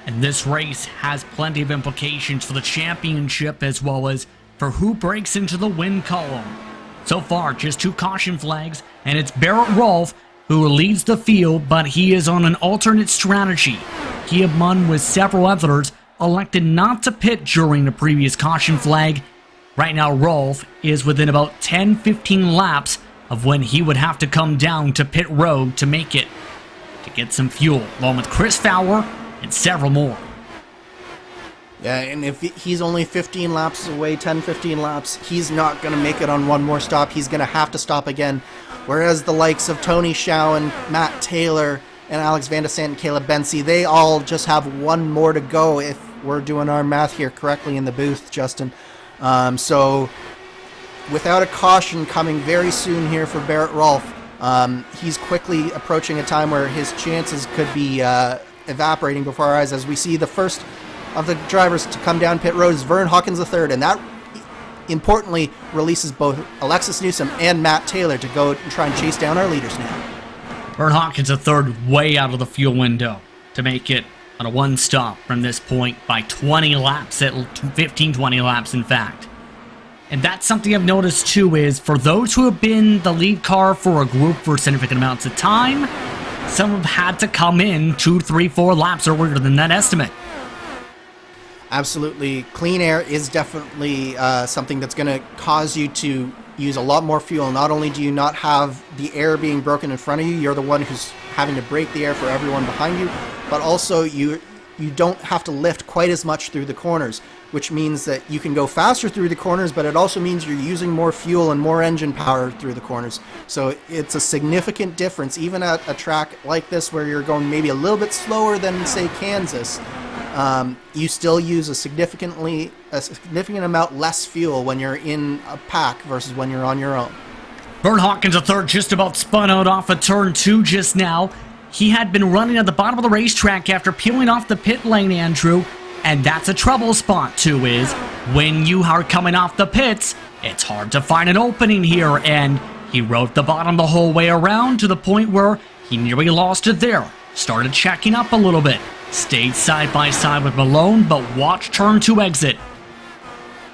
And this race has plenty of implications for the championship as well as for who breaks into the win column. So far, just 2 caution flags, and it's Barrett Rolfe who leads the field, but he is on an alternate strategy. Kiamun with several others elected not to pit during the previous caution flag. Right now, Rolfe is within about 10-15 laps of when he would have to come down to pit road to make it, to get some fuel, along with Chris Fowler and several more. Yeah, and if he's only 15 laps away, 10-15 laps, he's not going to make it on one more stop. He's going to have to stop again. Whereas the likes of Tony Schowen, Matt Taylor, and Alex Van de Sant and Caleb Bensi, they all just have one more to go if we're doing our math here correctly in the booth, Justin. So without a caution coming very soon here for Barrett Rolfe, he's quickly approaching a time where his chances could be evaporating before our eyes, as we see the first of the drivers to come down pit road is Vern Hawkins III, and that importantly releases both Alexis Newsom and Matt Taylor to go and try and chase down our leaders now. Vern Hawkins III way out of the fuel window to make it on a one stop from this point by 20 laps, at 15-20 laps in fact. And that's something I've noticed too, is for those who have been the lead car for a group for significant amounts of time, some have had to come in 2, 3, 4 laps earlier than that estimate. Absolutely. Clean air is definitely something that's going to cause you to use a lot more fuel. Not only do you not have the air being broken in front of you, you're the one who's having to break the air for everyone behind you, but also you don't have to lift quite as much through the corners, which means that you can go faster through the corners, but it also means you're using more fuel and more engine power through the corners. So it's a significant difference, even at a track like this where you're going maybe a little bit slower than, say, Kansas. You still use a significant amount less fuel when you're in a pack versus when you're on your own. Vern Hawkins III just about spun out off of turn 2 just now. He had been running at the bottom of the racetrack after peeling off the pit lane, Andrew, and that's a trouble spot too, is when you are coming off the pits, it's hard to find an opening here, and he rode the bottom the whole way around to the point where he nearly lost it there. Started checking up a little bit. Stayed side by side with Malone, but watch turn 2 exit.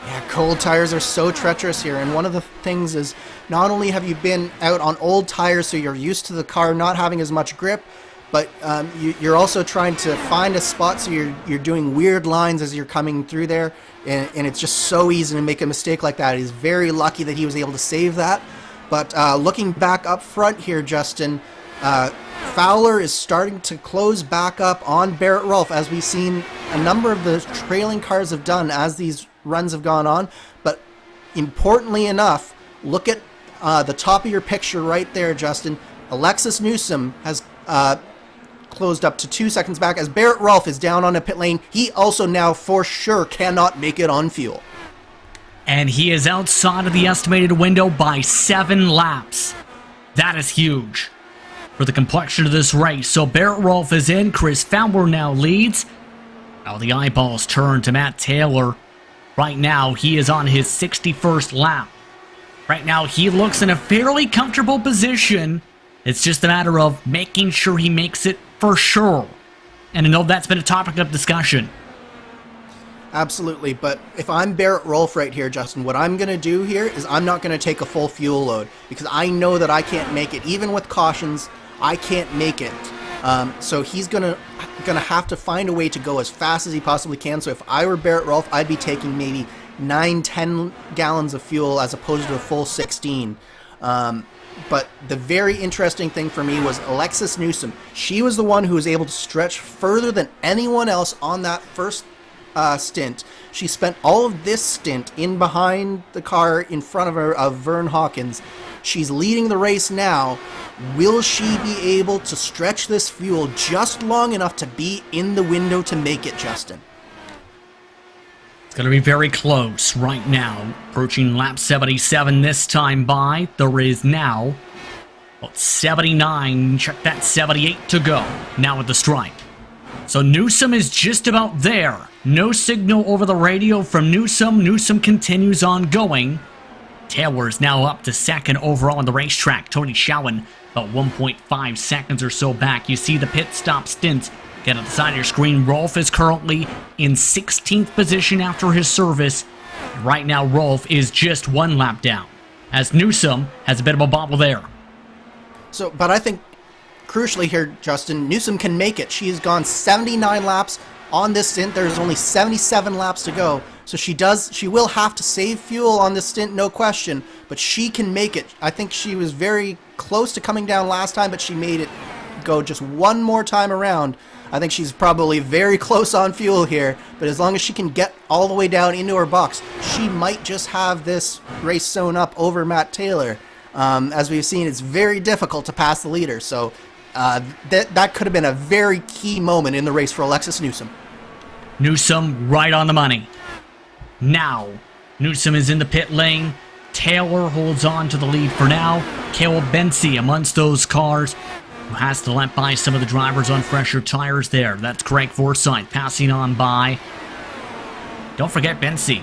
Yeah, cold tires are so treacherous here, and one of the things is not only have you been out on old tires, so you're used to the car not having as much grip, but you're also trying to find a spot, so you're doing weird lines as you're coming through there, and it's just so easy to make a mistake like that. He's very lucky that he was able to save that. But looking back up front here, Justin, Fowler is starting to close back up on Barrett Rolfe, as we've seen a number of the trailing cars have done as these runs have gone on. But importantly enough, look at the top of your picture right there, Justin. Alexis Newsom has closed up to 2 seconds back as Barrett Rolfe is down on a pit lane. He also now for sure cannot make it on fuel. And he is outside of the estimated window by 7 laps. That is huge for the complexion of this race. So Barrett Rolfe is in. Chris Fowler now leads. Now the eyeballs turn to Matt Taylor. Right now, he is on his 61st lap. Right now, he looks in a fairly comfortable position. It's just a matter of making sure he makes it for sure. And I know that's been a topic of discussion. Absolutely, but if I'm Barrett Rolfe right here, Justin, what I'm going to do here is I'm not going to take a full fuel load because I know that I can't make it. Even with cautions, I can't make it. So he's gonna have to find a way to go as fast as he possibly can. So if I were Barrett Rolfe, I'd be taking maybe 9-10 gallons of fuel as opposed to a full 16. But the very interesting thing for me was Alexis Newsom. She was the one who was able to stretch further than anyone else on that first stint. She spent all of this stint in behind the car in front of her of Vern Hawkins. She's leading the race now. Will she be able to stretch this fuel just long enough to be in the window to make it, Justin? It's going to be very close right now. Approaching lap 77 this time by. There is now about 79, check that, 78 to go. Now at the stripe. So Newsom is just about there. No signal over the radio from Newsom. Newsom continues on going. Taylor is now up to second overall on the racetrack. Tony Schowen about 1.5 seconds or so back. You see the pit stop stint get at the side of your screen. Rolfe is currently in 16th position after his service. Right now, Rolfe is just one lap down, as Newsom has a bit of a bobble there. So, but I think crucially here, Justin, Newsom can make it. She has gone 79 laps on this stint. There's only 77 laps to go. So she will have to save fuel on this stint, no question, but she can make it. I think she was very close to coming down last time, but she made it go just one more time around. I think she's probably very close on fuel here, but as long as she can get all the way down into her box, she might just have this race sewn up over Matt Taylor. As we've seen, it's very difficult to pass the leader, so that could have been a very key moment in the race for Alexis Newsom. Newsom right on the money. Now, Newsom is in the pit lane. Taylor holds on to the lead for now. Caleb Bensi amongst those cars, who has to let by some of the drivers on fresher tires there. That's Craig Forsyth passing on by. Don't forget Bensi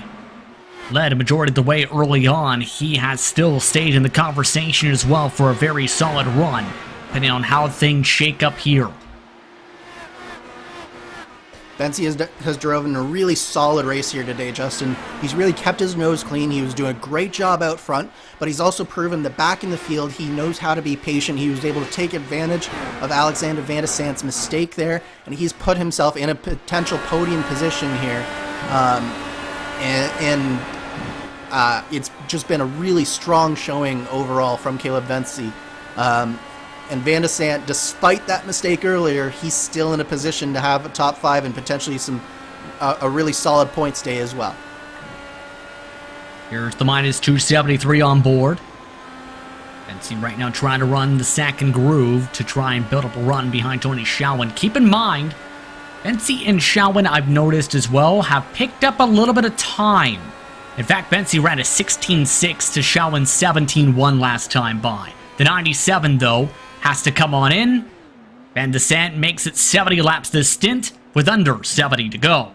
led a majority of the way early on. He has still stayed in the conversation as well for a very solid run, depending on how things shake up here. Bensi has driven a really solid race here today, Justin. He's really kept his nose clean. He was doing a great job out front, but he's also proven that back in the field, he knows how to be patient. He was able to take advantage of Alexander Van de Sant's mistake there, and he's put himself in a potential podium position here. It's just been a really strong showing overall from Caleb Bensi. And Van de Sant, despite that mistake earlier, he's still in a position to have a top 5 and potentially a really solid points day as well. Here's the minus 273 on board. Bensi right now trying to run the second groove to try and build up a run behind Tony Schowen. Keep in mind, Bensi and Schowen, I've noticed as well, have picked up a little bit of time. In fact, Bensi ran a 16.6 to Schowen's 17.1 last time by. The 97, though, has to come on in. Van de Sant makes it 70 laps this stint with under 70 to go.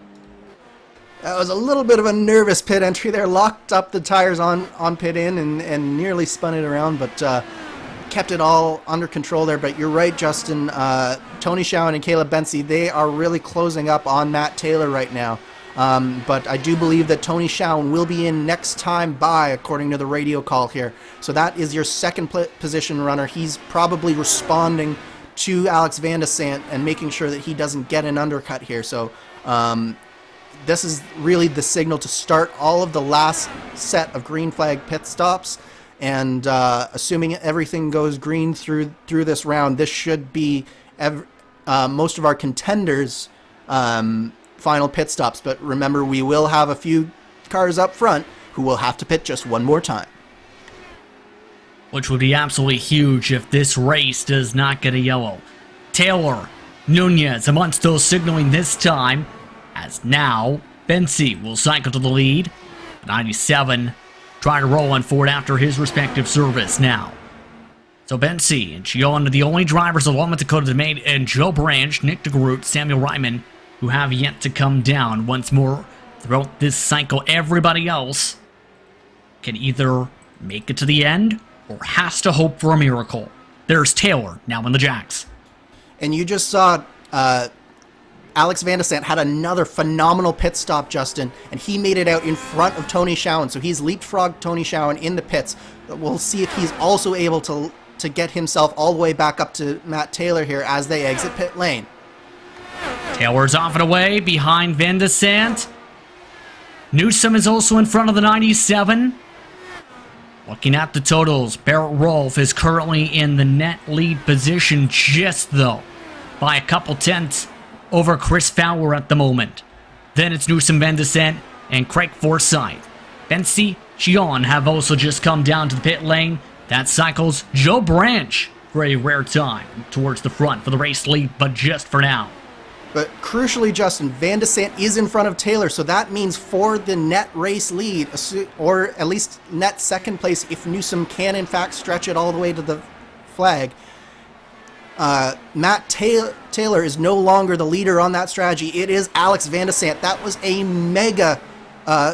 That was a little bit of a nervous pit entry there. Locked up the tires on pit in and nearly spun it around, but kept it all under control there. But you're right, Justin. Tony Schowen and Caleb Bensi, they are really closing up on Matt Taylor right now. But I do believe that Tony Schowen will be in next time by, according to the radio call here. So that is your second position runner. He's probably responding to Alex Van de Sant and making sure that he doesn't get an undercut here. So this is really the signal to start all of the last set of green flag pit stops. And assuming everything goes green through this round, this should be most of our contenders' final pit stops. But remember, we will have a few cars up front who will have to pit just one more time. Which would be absolutely huge if this race does not get a yellow. Taylor, Nunez amongst those signaling this time, as now Bensi will cycle to the lead. 97 trying to roll on forward after his respective service now. So Bensi and Gioan are the only drivers along with Dakota DeMaid and Joe Branch, Nick DeGroot, Samuel Ryman, who have yet to come down once more throughout this cycle. Everybody else can either make it to the end or has to hope for a miracle. There's Taylor now in the jacks. And you just saw Alex Van de Sant had another phenomenal pit stop, Justin, and he made it out in front of Tony Schowen. So he's leapfrogged Tony Schowen in the pits. We'll see if he's also able to get himself all the way back up to Matt Taylor here as they exit pit lane. Taylor's off and away behind Van de Sant. Newsom is also in front of the 97. Looking at the totals, Barrett Rolfe is currently in the net lead position, just though by a couple tenths over Chris Fowler at the moment. Then it's Newsom, Van de Sant, and Craig Forsyth. Bensi, Gion have also just come down to the pit lane. That cycles Joe Branch for a rare time towards the front for the race lead, but just for now. But crucially, Justin, Van de Sant is in front of Taylor, so that means for the net race lead, or at least net second place, if Newsom can in fact stretch it all the way to the flag, Matt Taylor is no longer the leader on that strategy. It is Alex Van de Sant. That was a mega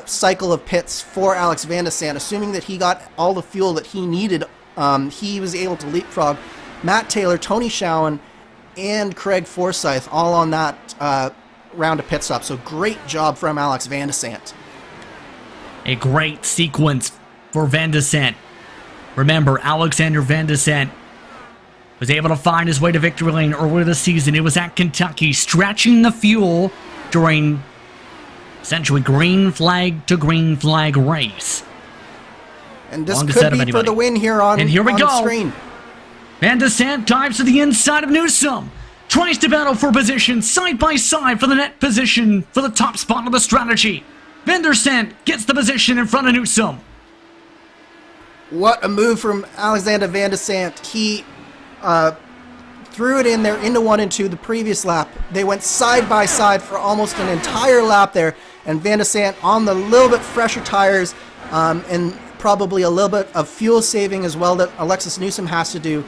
cycle of pits for Alex Van de Sant. Assuming that he got all the fuel that he needed, he was able to leapfrog Matt Taylor, Tony Schowen, and Craig Forsyth all on that round of pit stop. So great job from Alex Van de Sant. A great sequence for Van de Sant. Remember, Alexander Van de Sant was able to find his way to victory lane earlier this season. It was at Kentucky, stretching the fuel during essentially green flag to green flag race. And this could be for the win here on, and here we go. The screen. Van de Sant dives to the inside of Newsom. Tries to battle for position side by side for the net position for the top spot of the strategy. Van de Sant gets the position in front of Newsom. What a move from Alexander Van de Sant. He threw it in there into 1 and 2 the previous lap. They went side by side for almost an entire lap there. And Van de Sant on the little bit fresher tires and probably a little bit of fuel saving as well that Alexis Newsom has to do.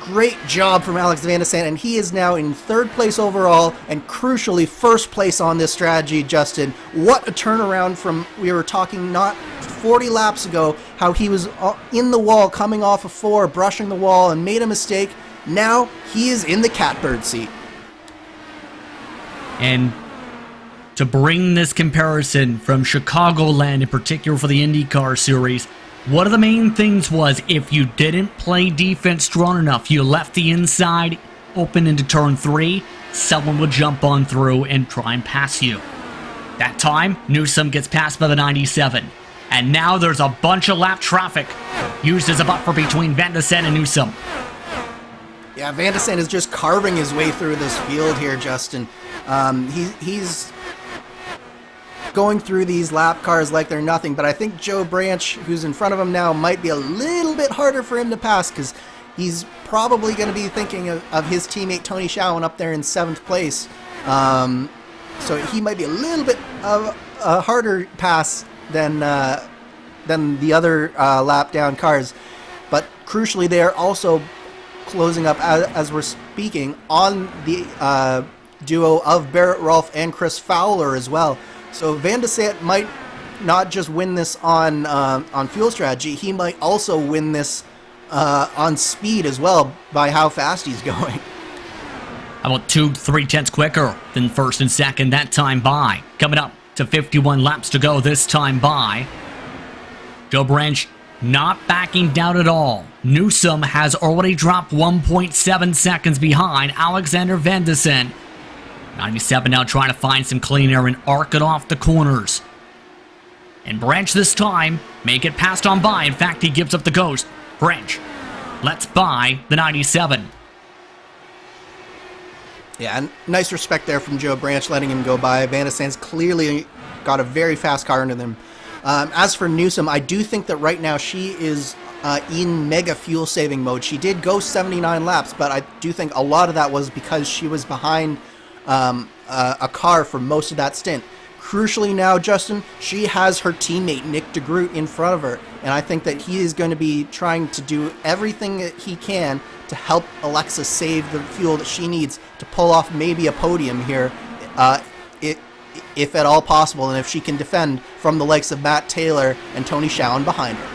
Great job from Alex Van de Sant, and he is now in 3rd place overall and crucially 1st place on this strategy, Justin. What a turnaround from, we were talking not 40 laps ago, how he was in the wall coming off of 4, brushing the wall and made a mistake. Now he is in the catbird seat. And to bring this comparison from Chicagoland in particular for the IndyCar series, one of the main things was if you didn't play defense strong enough, you left the inside open into turn 3, someone would jump on through and try and pass you. That time, Newsom gets passed by the 97. And now there's a bunch of lap traffic used as a buffer between Van de Sant and Newsom. Yeah, Van de Sant is just carving his way through this field here, Justin. He's going through these lap cars like they're nothing, but I think Joe Branch, who's in front of him now, might be a little bit harder for him to pass because he's probably going to be thinking of his teammate Tony Schowen up there in 7th place. So he might be a little bit of a harder pass than the other lap down cars. But crucially, they are also closing up, as we're speaking, on the duo of Barrett Rolfe and Chris Fowler as well. So Van de Sant might not just win this on fuel strategy, he might also win this on speed as well by how fast he's going. How about 2-3 tenths quicker than 1st and 2nd that time by. Coming up to 51 laps to go this time by. Joe Branch not backing down at all. Newsom has already dropped 1.7 seconds behind Alexander Van de Sant. 97 now trying to find some clean air and arc it off the corners. And Branch this time may get passed on by. In fact, he gives up the ghost. Branch lets by the 97. Yeah, and nice respect there from Joe Branch letting him go by. Van de Sant's clearly got a very fast car into them. As for Newsom, I do think that right now she is in mega fuel saving mode. She did go 79 laps, but I do think a lot of that was because she was behind a car for most of that stint. Crucially now, Justin, she has her teammate Nick DeGroot in front of her, and I think that he is going to be trying to do everything that he can to help Alexa save the fuel that she needs to pull off maybe a podium here, if at all possible, and if she can defend from the likes of Matt Taylor and Tony Schowen behind her.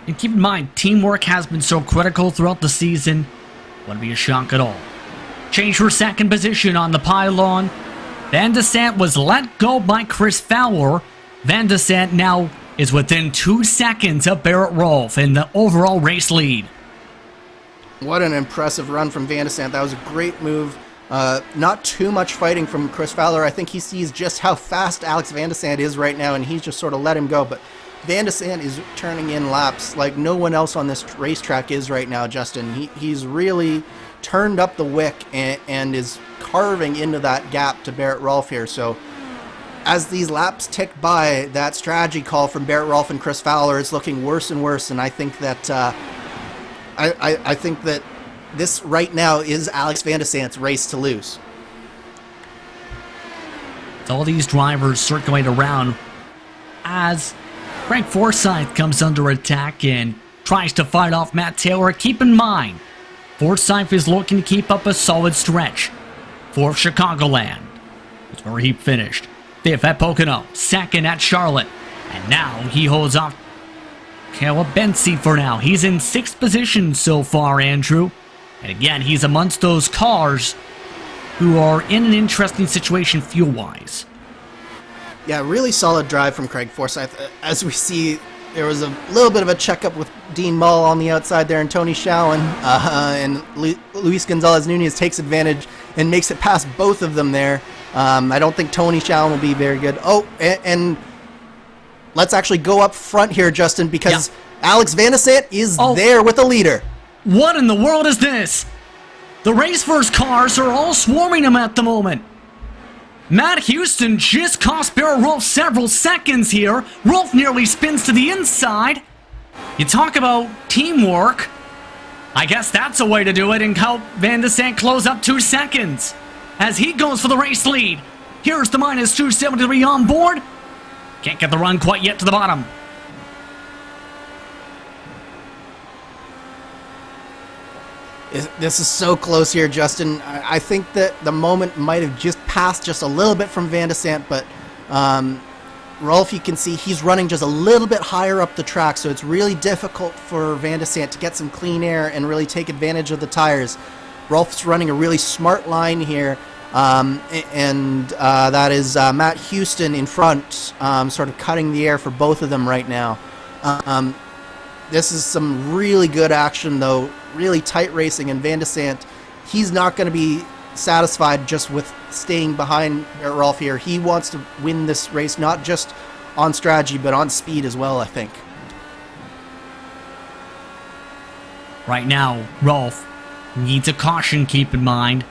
And keep in mind, teamwork has been so critical throughout the season. Wouldn't be a shock at all changed for second position on the pylon. Van de Sant was let go by Chris Fowler. Van de Sant now is within 2 seconds of Barrett Rolfe in the overall race lead. What an impressive run from Van de Sant. That was a great move. Not too much fighting from Chris Fowler. I think he sees just how fast Alex Van de Sant is right now, and he's just sort of let him go. But Van de Sant is turning in laps like no one else on this racetrack is right now, Justin. He's really turned up the wick and is carving into that gap to Barrett Rolfe here. So as these laps tick by, that strategy call from Barrett Rolfe and Chris Fowler is looking worse and worse, and I think that I think that this right now is Alex Van de Sant's race to lose. All these drivers circulate around as Frank Forsyth comes under attack and tries to fight off Matt Taylor. Keep in mind, Forsyth is looking to keep up a solid stretch for Chicagoland. That's where he finished. 5th at Pocono, 2nd at Charlotte, and now he holds off Caleb Bensi for now. He's in 6th position so far, Andrew. And again, he's amongst those cars who are in an interesting situation fuel-wise. Yeah, really solid drive from Craig Forsyth. As we see, there was a little bit of a checkup with Dean Mull on the outside there and Tony Schowen, and Luis Gonzalez Nunez takes advantage and makes it past both of them there. I don't think Tony Schowen will be very good. Oh, and let's actually go up front here, Justin, because Alex Van de Sant is there with the leader. What in the world is this? The race first cars are all swarming him at the moment. Matt Houston just cost Barrett Rolfe several seconds here. Rolfe nearly spins to the inside. You talk about teamwork. I guess that's a way to do it and help Van de Sant close up 2 seconds as he goes for the race lead. Here's the minus 273 on board. Can't get the run quite yet to the bottom. This is so close here, Justin. I think that the moment might have just passed just a little bit from Van de Sant, but Rolfe, you can see he's running just a little bit higher up the track, so it's really difficult for Van de Sant to get some clean air and really take advantage of the tires. Rolfe's running a really smart line here, and that is Matt Houston in front, sort of cutting the air for both of them right now. This is some really good action, though. Really tight racing, and Van de Sant, he's not going to be satisfied just with staying behind Rolfe here. He wants to win this race, not just on strategy, but on speed as well, I think. Right now, Rolfe needs a caution, keep in mind.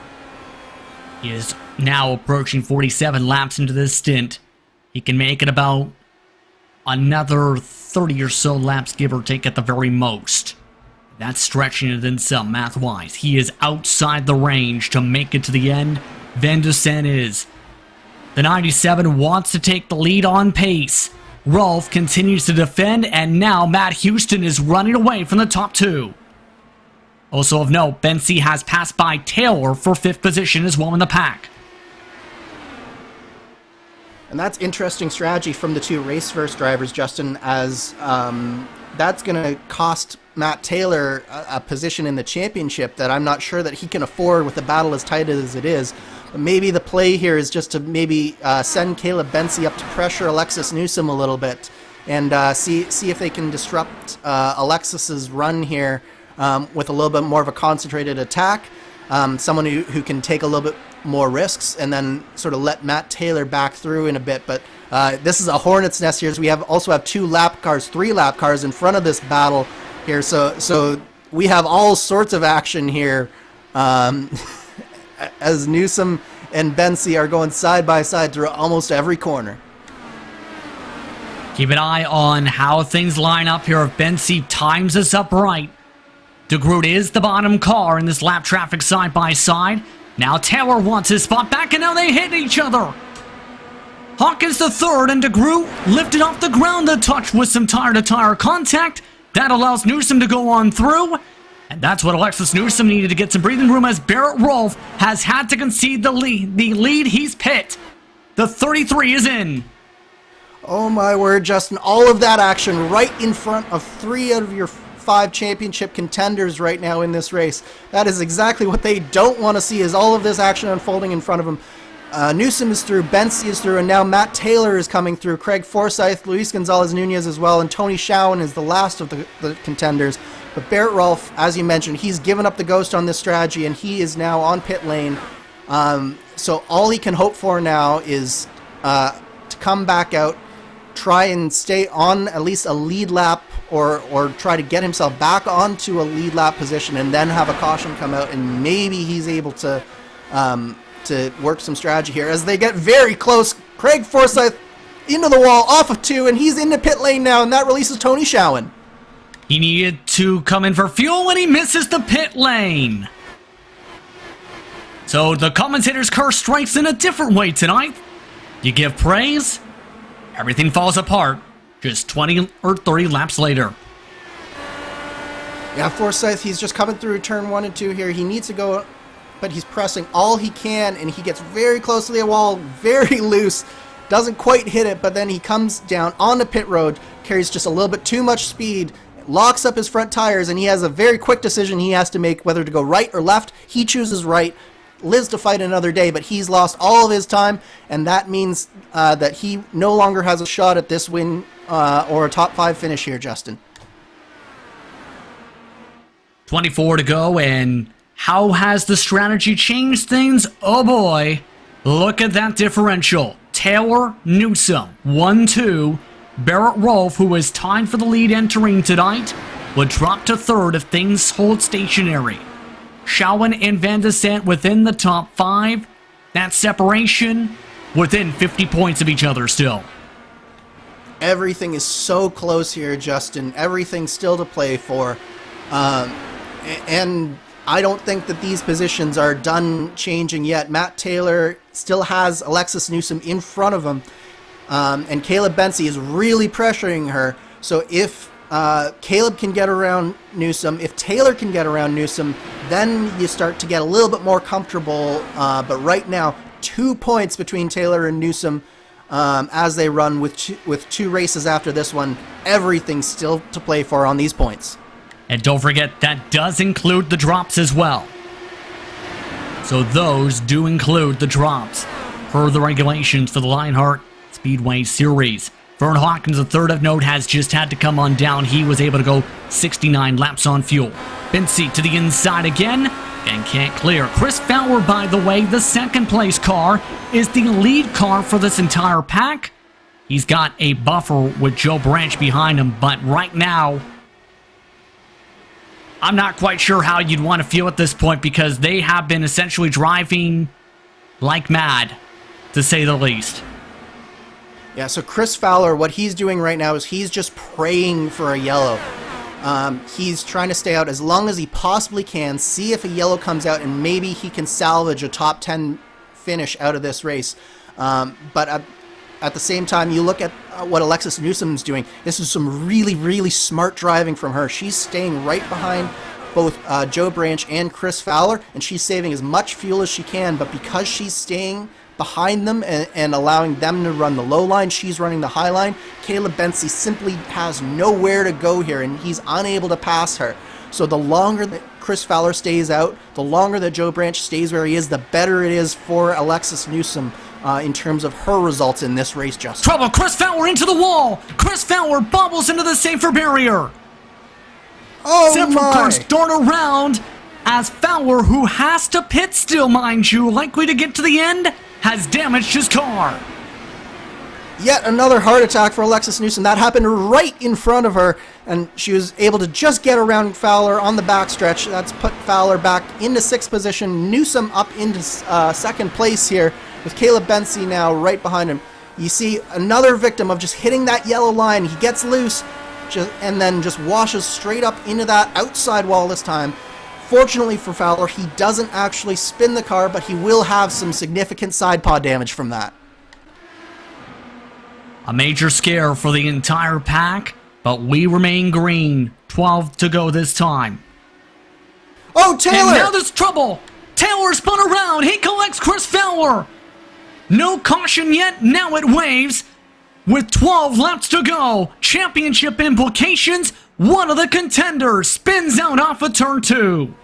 He is now approaching 47 laps into this stint. He can make it about another 30 or so laps, give or take at the very most. That's stretching it in some, math-wise. He is outside the range to make it to the end. Van de Sant is. The 97 wants to take the lead on pace. Rolfe continues to defend, and now Matt Houston is running away from the top 2. Also of note, Bensi has passed by Taylor for 5th position as well in the pack. And that's interesting strategy from the 2 race first drivers, Justin, as that's going to cost Matt Taylor a position in the championship that I'm not sure that he can afford with the battle as tight as it is. But maybe the play here is just to maybe send Caleb Bensi up to pressure Alexis Newsom a little bit and see if they can disrupt Alexis's run here with a little bit more of a concentrated attack. Someone who can take a little bit more risks and then sort of let Matt Taylor back through in a bit. But this is a hornet's nest here. So we also have 2 lap cars, 3 lap cars in front of this battle here. So we have all sorts of action here as Newsom and Bensi are going side by side through almost every corner. Keep an eye on how things line up here. If Bensi times this up right, De Groot is the bottom car in this lap traffic side by side. Now Taylor wants his spot back, and now they hit each other. Hawkins the third, and De Groot lifted off the ground a touch with some tire-to-tire contact. That allows Newsom to go on through. And that's what Alexis Newsom needed to get some breathing room, as Barrett Rolfe has had to concede the lead. The lead, he's pit. The 33 is in. Oh my word, Justin. All of that action right in front of 3 out of your 5 championship contenders right now in this race. That is exactly what they don't want to see, is all of this action unfolding in front of them. Newsom is through, Bensi is through, and now Matt Taylor is coming through. Craig Forsyth, Luis Gonzalez-Nunez as well, and Tony Schowen is the last of the contenders. But Barrett Rolfe, as you mentioned, he's given up the ghost on this strategy, and he is now on pit lane. So all he can hope for now is to come back out, try and stay on at least a lead lap, or try to get himself back onto a lead lap position, and then have a caution come out, and maybe he's able to work some strategy here. As they get very close, Craig Forsyth into the wall, off of 2, and he's into pit lane now, and that releases Tony Schowen. He needed to come in for fuel when he misses the pit lane. So the commentator's curse strikes in a different way tonight. You give praise, everything falls apart just 20 or 30 laps later. Yeah, Forsyth, he's just coming through turn 1 and 2 here. He needs to go, but he's pressing all he can, and he gets very close to the wall, very loose, doesn't quite hit it, but then he comes down on the pit road, carries just a little bit too much speed, locks up his front tires, and he has a very quick decision he has to make, whether to go right or left. He chooses right, lives to fight another day, but he's lost all of his time, and that means that he no longer has a shot at this win or a top 5 finish here, Justin. 24 to go, and how has the strategy changed things? Oh boy, look at that differential. Taylor, Newsom, 1-2. Barrett Rolfe, who is tied for the lead entering tonight, would drop to 3rd if things hold stationary. Schowen and Van de Sant within the top 5. That separation within 50 points of each other still. Everything is so close here, Justin. Everything still to play for. And I don't think that these positions are done changing yet. Matt Taylor still has Alexis Newsom in front of him. And Caleb Bensi is really pressuring her. So if Caleb can get around Newsom, if Taylor can get around Newsom, then you start to get a little bit more comfortable. But right now, 2 points between Taylor and Newsom as they run with two races after this one. Everything's still to play for on these points. And don't forget, that does include the drops as well. So those do include the drops per the regulations for the Lionheart Speedway Series. Vern Hawkins, the third of note, has just had to come on down. He was able to go 69 laps on fuel. Bensi to the inside again and can't clear. Chris Fowler, by the way, the second place car, is the lead car for this entire pack. He's got a buffer with Joe Branch behind him, but right now, I'm not quite sure how you'd want to feel at this point, because they have been essentially driving like mad, to say the least. Yeah, so Chris Fowler, what he's doing right now is he's just praying for a yellow. He's trying to stay out as long as he possibly can, see if a yellow comes out, and maybe he can salvage a top 10 finish out of this race. But at the same time, you look at what Alexis Newsom's doing. This is some really, really smart driving from her. She's staying right behind both Joe Branch and Chris Fowler, and she's saving as much fuel as she can, but because she's staying behind them and allowing them to run the low line, she's running the high line. Caleb Bensi simply has nowhere to go here, and he's unable to pass her. So the longer that Chris Fowler stays out, the longer that Joe Branch stays where he is, the better it is for Alexis Newsom in terms of her results in this race, Justin. Trouble, Chris Fowler into the wall. Chris Fowler bobbles into the safer barrier. Oh Several my! cars start around as Fowler, who has to pit still, mind you, likely to get to the end, has damaged his car. Yet another heart attack for Alexis Newsom. That happened right in front of her, and she was able to just get around Fowler on the backstretch. That's put Fowler back into 6th position. Newsom up into 2nd place here, with Caleb Bensi now right behind him. You see another victim of just hitting that yellow line. He gets loose and then just washes straight up into that outside wall this time. Fortunately for Fowler, he doesn't actually spin the car, but he will have some significant side pod damage from that. A major scare for the entire pack, but we remain green. 12 to go this time. Oh, Taylor! And now there's trouble. Taylor spun around. He collects Chris Fowler. No caution yet. Now it waves. With 12 laps to go. Championship implications. one of the contenders spins out off of turn 2.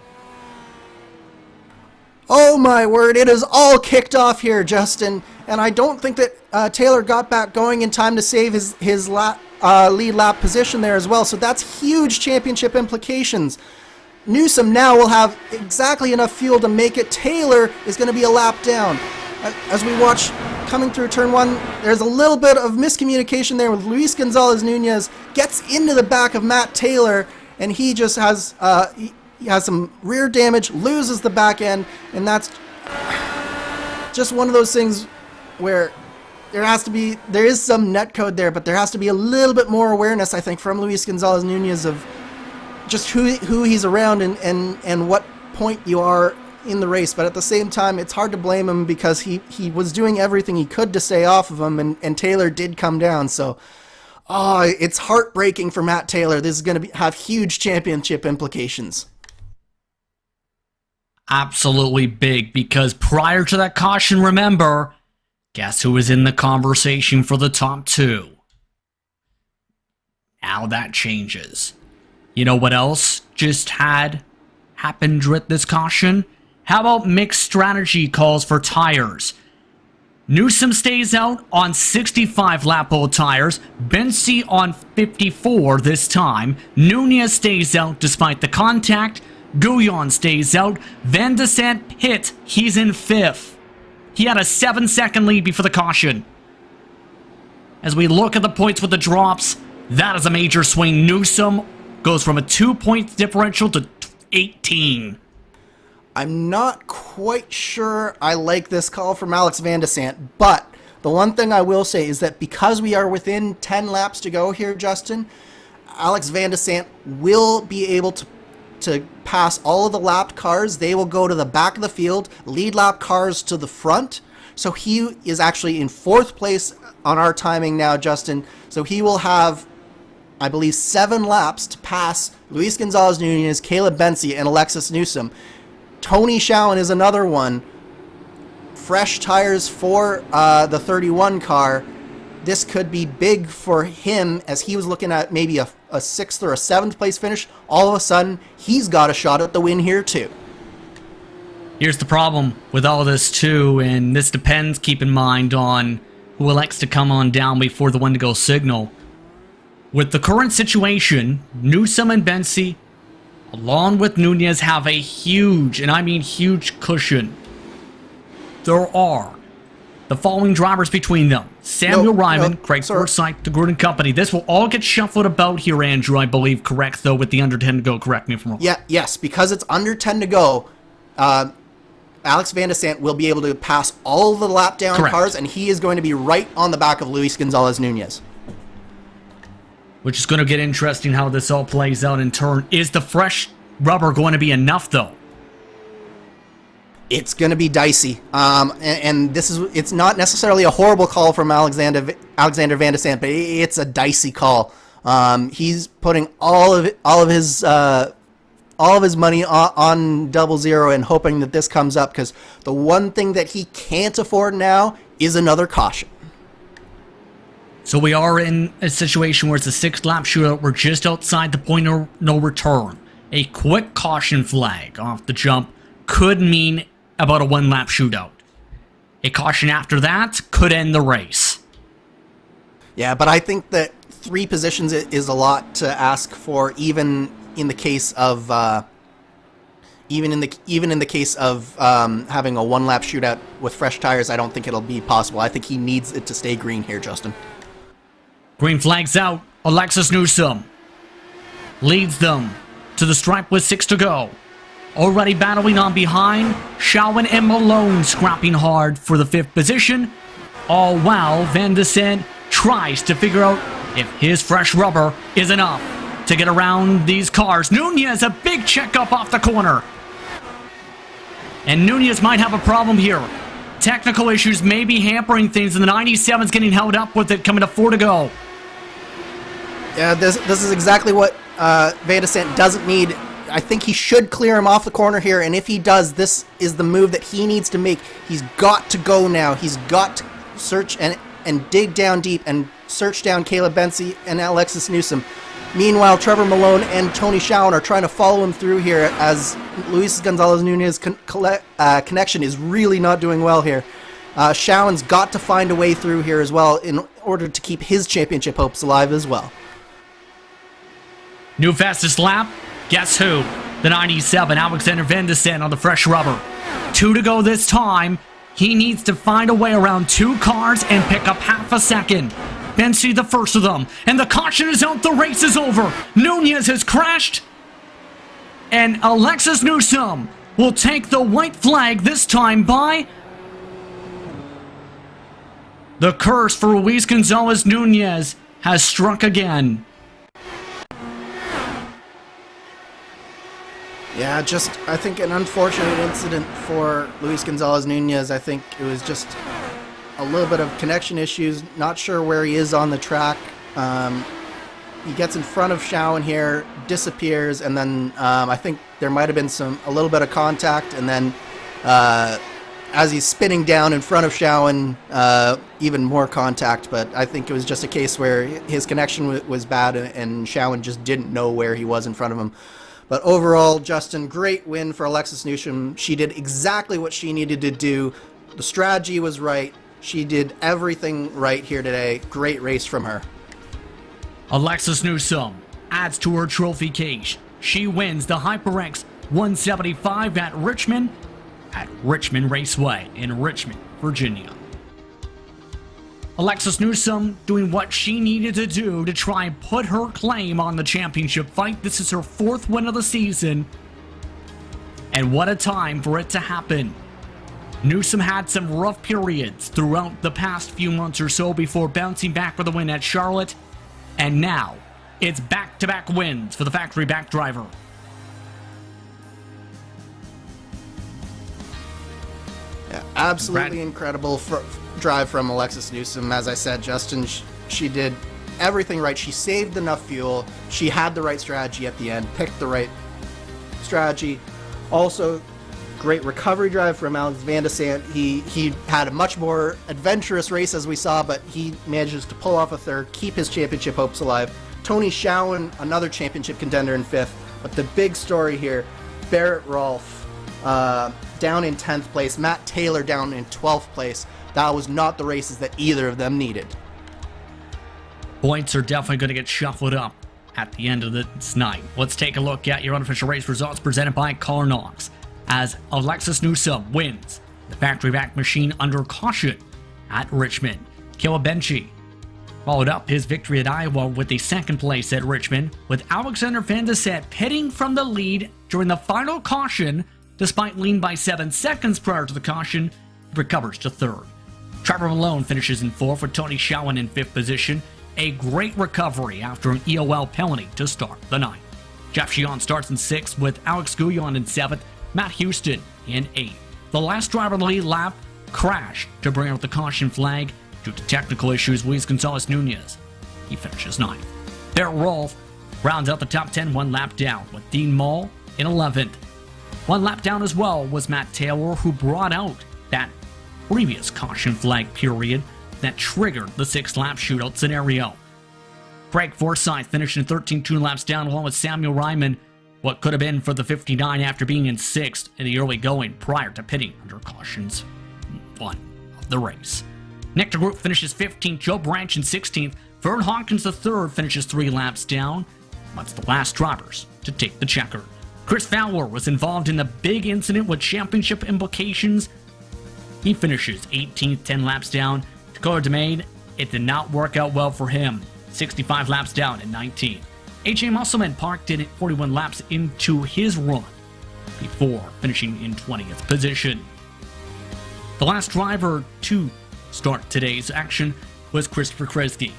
Oh my word, it is all kicked off here, Justin. And I don't think that Taylor got back going in time to save his lead lap position there as well. So that's huge championship implications. Newsom now will have exactly enough fuel to make it. Taylor is going to be a lap down. As we watch coming through turn 1, there's a little bit of miscommunication there with Luis Gonzalez Nunez. Gets into the back of Matt Taylor, and he just has he has some rear damage, loses the back end, and that's just one of those things where there is some netcode there, but there has to be a little bit more awareness, I think, from Luis Gonzalez Nunez of just who he's around and what point you are in the race. But at the same time, it's hard to blame him because he was doing everything he could to stay off of him, and Taylor did come down. So it's heartbreaking for Matt Taylor. This is going to have huge championship implications. Absolutely big, because prior to that caution, remember, guess who was in the conversation for the top 2? Now that changes. You know what else just happened with this caution? How about mixed strategy calls for tires? Newsom stays out on 65 lap-old tires, Bensi on 54 this time, Nunez stays out despite the contact, Guyon stays out, Van de Sant hit, he's in 5th. He had a 7-second lead before the caution. As we look at the points with the drops, that is a major swing. Newsom goes from a 2-point differential to 18. I'm not quite sure I like this call from Alex Van de Sant, but the one thing I will say is that because we are within 10 laps to go here, Justin, Alex Van de Sant will be able to pass all of the lapped cars. They will go to the back of the field, lead lap cars to the front. So he is actually in 4th place on our timing now, Justin. So he will have, I believe, 7 laps to pass Luis Gonzalez Nunez, Caleb Bensi, and Alexis Newsom. Tony Schowen is another one. Fresh tires for the 31 car. This could be big for him, as he was looking at maybe a 6th or a 7th place finish. All of a sudden, he's got a shot at the win here too. Here's the problem with all this too, and this depends, keep in mind, on who elects to come on down before the Wendigo signal. With the current situation, Newsom and Bensi, along with Nunez, have a huge, and I mean huge, cushion. There are the following drivers between them: Samuel Ryman, Craig Forsyth, the Gruden Company. This will all get shuffled about here, Andrew, I believe, correct, though, with the under 10 to go. Correct me if I'm wrong. Yes, because it's under 10 to go, Alex Van de Sant will be able to pass all the lap down cars, and he is going to be right on the back of Luis Gonzalez Nunez. Which is going to get interesting how this all plays out in turn. Is the fresh rubber going to be enough, though? It's going to be dicey, and it's not necessarily a horrible call from Alexander Van de Sant, but it's a dicey call. He's putting all of his money on 00 and hoping that this comes up, because the one thing that he can't afford now is another caution. So we are in a situation where it's a 6-lap shootout. We're just outside the point of no return. A quick caution flag off the jump could mean about a 1-lap shootout. A caution after that could end the race. Yeah, but I think that 3 positions is a lot to ask for, even in the case of having a 1-lap shootout with fresh tires. I don't think it'll be possible. I think he needs it to stay green here, Justin. Green flag's out. Alexis Newsom leads them to the stripe with 6 to go. Already battling on behind, Schowen and Malone scrapping hard for the 5th position. All while Van de Sant tries to figure out if his fresh rubber is enough to get around these cars. Nunez, a big checkup off the corner. And Nunez might have a problem here. Technical issues may be hampering things, and the 97's getting held up with it, coming to 4 to go. Yeah, this is exactly what Van de Sant doesn't need. I think he should clear him off the corner here, and if he does, this is the move that he needs to make. He's got to go now. He's got to search and dig down deep and search down Caleb Bensi and Alexis Newsom. Meanwhile, Trevor Malone and Tony Schowen are trying to follow him through here as Luis Gonzalez-Nunez's connection is really not doing well here. Schowen's got to find a way through here as well in order to keep his championship hopes alive as well. New fastest lap, guess who? The 97, Alexander Van de Sande on the fresh rubber. 2 to go this time. He needs to find a way around 2 cars and pick up half a second. Bensi the first of them, and the caution is out, the race is over. Nunez has crashed, and Alexis Newsom will take the white flag this time by the curse for Luis Gonzalez-Nunez has struck again. Yeah, just, I think, an unfortunate incident for Luis Gonzalez-Nunez. I think it was just a little bit of connection issues. Not sure where he is on the track. He gets in front of Schowen here, disappears, and then I think there might have been a little bit of contact, and then as he's spinning down in front of Schowen, even more contact. But I think it was just a case where his connection was bad, and Schowen just didn't know where he was in front of him. But overall, Justin, great win for Alexis Newsom. She did exactly what she needed to do. The strategy was right. She did everything right here today. Great race from her. Alexis Newsom adds to her trophy case. She wins the HyperX 175 at Richmond Raceway in Richmond, Virginia. Alexis Newsom doing what she needed to do to try and put her claim on the championship fight. This is her 4th win of the season. And what a time for it to happen. Newsom had some rough periods throughout the past few months or so before bouncing back with a win at Charlotte. And now, it's back-to-back wins for the factory back driver. Yeah, absolutely incredible drive from Alexis Newsom. As I said, Justin, she did everything right. She saved enough fuel. She had the right strategy at the end, picked the right strategy. Also, great recovery drive from Alex Van de Sande. He had a much more adventurous race, as we saw, but he manages to pull off a 3rd, keep his championship hopes alive. Tony Schowen, another championship contender in 5th. But the big story here, Barrett Rolfe down in 10th place, Matt Taylor down in 12th place. That was not the races that either of them needed. Points are definitely going to get shuffled up at the end of this night. Let's take a look at your unofficial race results presented by Carnox, as Alexis Newsom wins the factory back machine under caution at Richmond. Kiwabenchi followed up his victory at Iowa with a 2nd place at Richmond, with Alexander Van de Sande pitting from the lead during the final caution. Despite leading by 7 seconds prior to the caution, recovers to 3rd. Trevor Malone finishes in 4th with Tony Schowen in 5th position. A great recovery after an EOL penalty to start the night. Jeff Gion starts in 6th with Alex Guyon in 7th, Matt Houston in 8th. The last driver of the lead lap crashed to bring out the caution flag due to technical issues. Luis Gonzalez-Nunez, he finishes 9th. Barrett Rolfe rounds out the top 10 1 lap down with Dean Mull in 11th. 1 lap down as well was Matt Taylor, who brought out that previous caution flag period that triggered the 6 lap shootout scenario. Craig Forsyth finished in 13 2 laps down along with Samuel Ryman, what could have been for the 59 after being in 6th in the early going prior to pitting under cautions 1 of the race. Nectar Group finishes 15th, Joe Branch in 16th, Vern Hawkins III finishes 3 laps down. That's the last drivers to take the checker. Chris Fowler was involved in the big incident with championship implications. He finishes 18th, 10 laps down. Dakota DeMaine, it did not work out well for him. 65 laps down in 19th. AJ Musselman parked in at 41 laps into his run before finishing in 20th position. The last driver to start today's action was Christopher Kresge.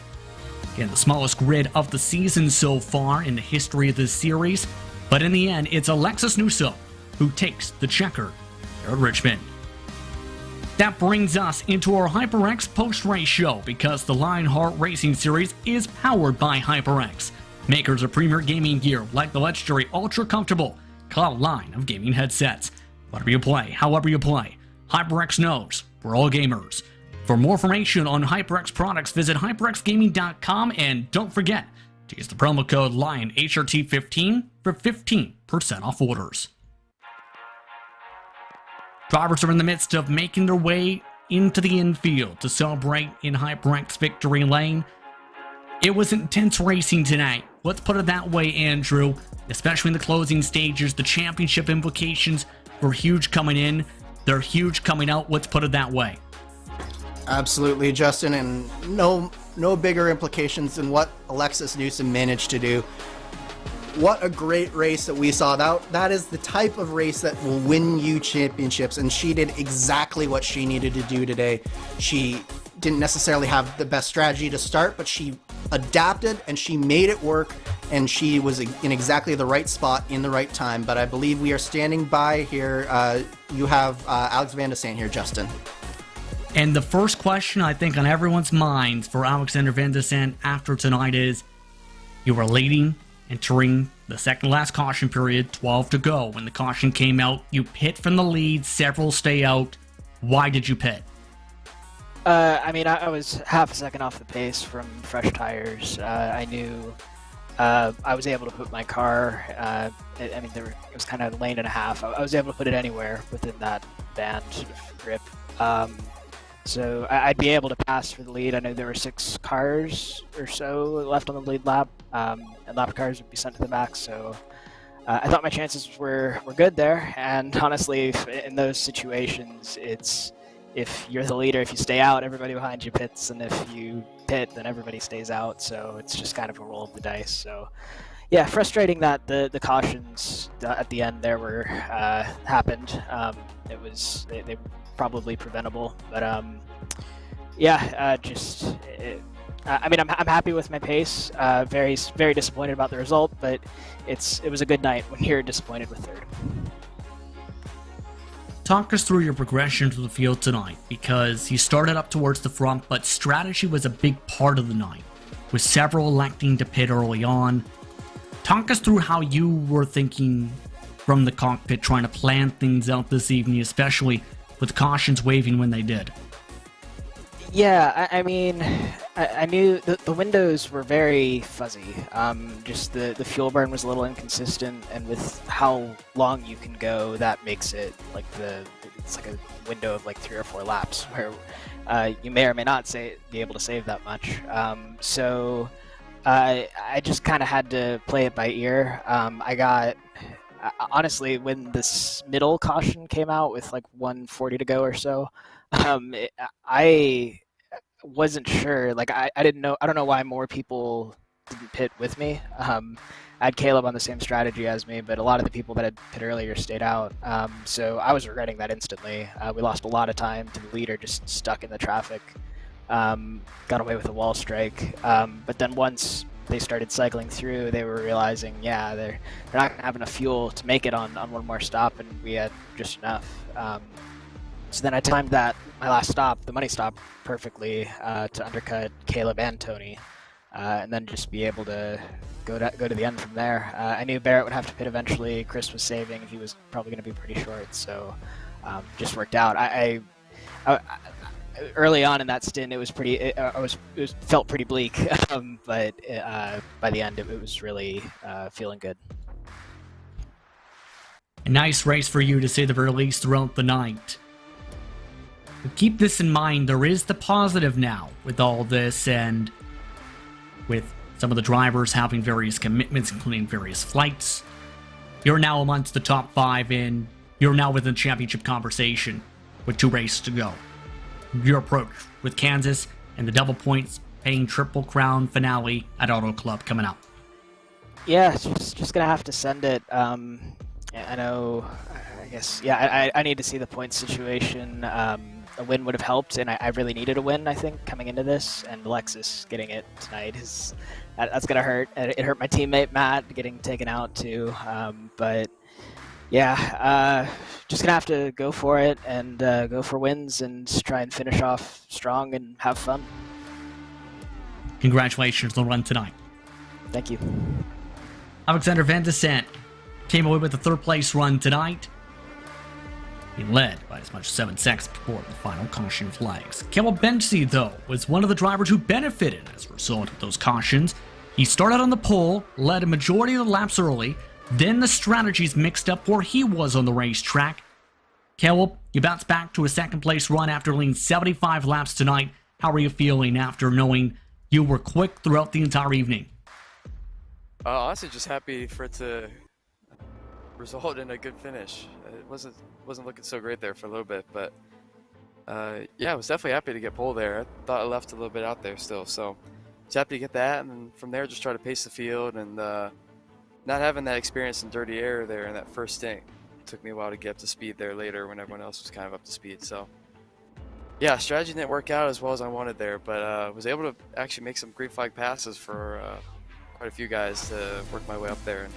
Again, the smallest grid of the season so far in the history of this series. But in the end, it's Alexis Newsom who takes the checker here at Richmond. That brings us into our HyperX post-race show, because the Lionheart Racing Series is powered by HyperX, makers of premier gaming gear like the legendary ultra-comfortable Cloud line of gaming headsets. Whatever you play, however you play, HyperX knows we're all gamers. For more information on HyperX products, visit hyperxgaming.com, and don't forget, Use the promo code LionHRT15 for 15% off orders. Drivers are in the midst of making their way into the infield to celebrate in HyperX victory lane. It was intense racing tonight. Let's put it that way, Andrew. Especially in the closing stages, the championship implications were huge coming in. They're huge coming out. Let's put it that way. Absolutely, Justin, and no bigger implications than what Alexis Newsom managed to do. What a great race that we saw. That is the type of race that will win you championships, and she did exactly what she needed to do today. She didn't necessarily have the best strategy to start, but she adapted and she made it work, and she was in exactly the right spot in the right time. But I believe we are standing by here. You have Alex Van de Sant here, Justin. And the first question I think on everyone's minds for Alexander Van de Sant after tonight is, you were leading entering the second last caution period, 12 to go. When the caution came out, you pit from the lead, several stay out. Why did you pit? I mean, I was half a second off the pace from fresh tires. I knew I was able to put my car, I mean, it was kind of a lane and a half. I was able to put it anywhere within that band sort of grip. So I'd be able to pass for the lead. I know there were 6 cars or so left on the lead lap, and lap cars would be sent to the back. So I thought my chances were good there. And honestly, in those situations, it's if you're the leader, if you stay out, everybody behind you pits, and if you pit, then everybody stays out. So it's just kind of a roll of the dice. So yeah, frustrating that the cautions at the end there were happened. It was they were probably preventable, but yeah, I mean, I'm happy with my pace. Very disappointed about the result, but it was a good night when you're disappointed with third. Talk us through your progression through the field tonight, because you started up towards the front, but strategy was a big part of the night, with several electing to pit early on. Talk us through how you were thinking from the cockpit, trying to plan things out this evening, especially with cautions waving when they did. Yeah, I mean, I knew the windows were very fuzzy. Just the fuel burn was a little inconsistent, and with how long you can go, that makes it like it's like a window of like 3 or 4 laps where you may or may not be able to save that much. So I just kind of had to play it by ear. Honestly, when this middle caution came out with like 140 to go or so, I wasn't sure. Like I didn't know. I don't know why more people didn't pit with me. I had Caleb on the same strategy as me, but a lot of the people that had pit earlier stayed out. So I was regretting that instantly. We lost a lot of time to the leader, just stuck in the traffic. Got away with a wall strike. But then once they started cycling through, they were realizing, yeah, they're not gonna have enough fuel to make it on one more stop, and we had just enough. So then I timed my last stop, the money stop, perfectly to undercut Caleb and Tony, and then just be able to go to the end from there. I knew Barrett would have to pit eventually. Chris was saving; he was probably going to be pretty short, so just worked out. I early on in that stint, it was felt pretty bleak, but by the end, it was really feeling good. A nice race for you, to say the very least, throughout the night. But keep this in mind, there is the positive now with all this, and with some of the drivers having various commitments, including various flights. You're now amongst the top 5, and you're now within championship conversation with 2 races to go. Your approach with Kansas and the double points paying Triple Crown finale at Auto Club coming up. Yeah, just gonna have to send it. I know. I guess. Yeah, I need to see the point situation. A win would have helped, and I really needed a win, I think, coming into this. And Alexis getting it tonight that's gonna hurt. It hurt my teammate Matt getting taken out too. But yeah, just gonna have to go for it and go for wins and try and finish off strong and have fun. Congratulations on the run tonight. Thank you. Alexander Van de Sant came away with a 3rd place run tonight. He led by as much as 7 seconds before the final caution flags. Caleb Benchey, though, was one of the drivers who benefited as a result of those cautions. He started on the pole, led a majority of the laps early, then the strategies mixed up where he was on the racetrack. Caleb, you bounced back to a second place run after leading 75 laps tonight. How are you feeling after knowing you were quick throughout the entire evening? Honestly, just happy for it to result in a good finish. It wasn't looking so great there for a little bit, but yeah, I was definitely happy to get pole there. I thought I left a little bit out there still, so just happy to get that, and then from there just try to pace the field. And not having that experience in dirty air there in that first stint, it took me a while to get up to speed there later when everyone else was kind of up to speed. So yeah, strategy didn't work out as well as I wanted there, but was able to actually make some green flag passes for quite a few guys to work my way up there and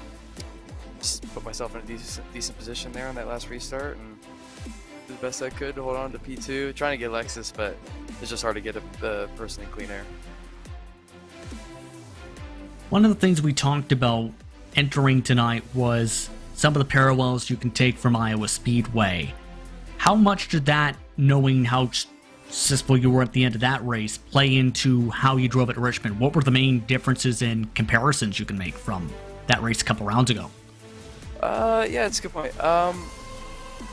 just put myself in a decent position there on that last restart, and did the best I could to hold on to P2, trying to get Lexus, but it's just hard to get the person in clean air. One of the things we talked about entering tonight was some of the parallels you can take from Iowa Speedway. How much did that, knowing how successful you were at the end of that race, play into how you drove at Richmond? What were the main differences and comparisons you can make from that race a couple rounds ago? Yeah, it's a good point.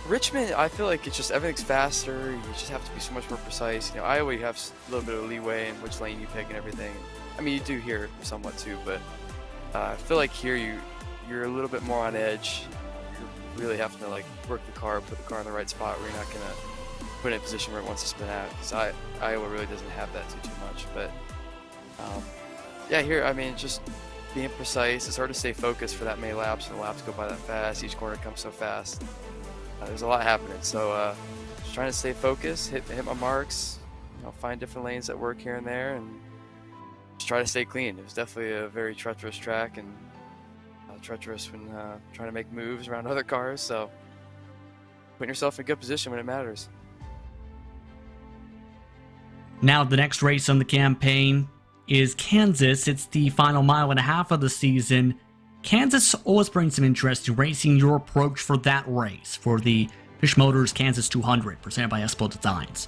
Richmond, I feel like it's just everything's faster. You just have to be so much more precise. You know, Iowa, you have a little bit of leeway in which lane you pick and everything. I mean, you do here somewhat too, but I feel like here you're a little bit more on edge. You're really having to like work the car, put the car in the right spot where you're not gonna put it in a position where it wants to spin out. Because Iowa really doesn't have that too much. But yeah, here, I mean, just being precise. It's hard to stay focused for that many laps, and the laps go by that fast. Each corner comes so fast. There's a lot happening, so just trying to stay focused, hit my marks, you know, find different lanes that work here and there, and just try to stay clean. It was definitely a very treacherous track, and treacherous when trying to make moves around other cars. So putting yourself in a good position when it matters. Now the next race on the campaign is Kansas. It's the final mile and a half of the season. Kansas always brings some interest to racing. Your approach for that race, for the Fish Motors Kansas 200, presented by Espo Designs.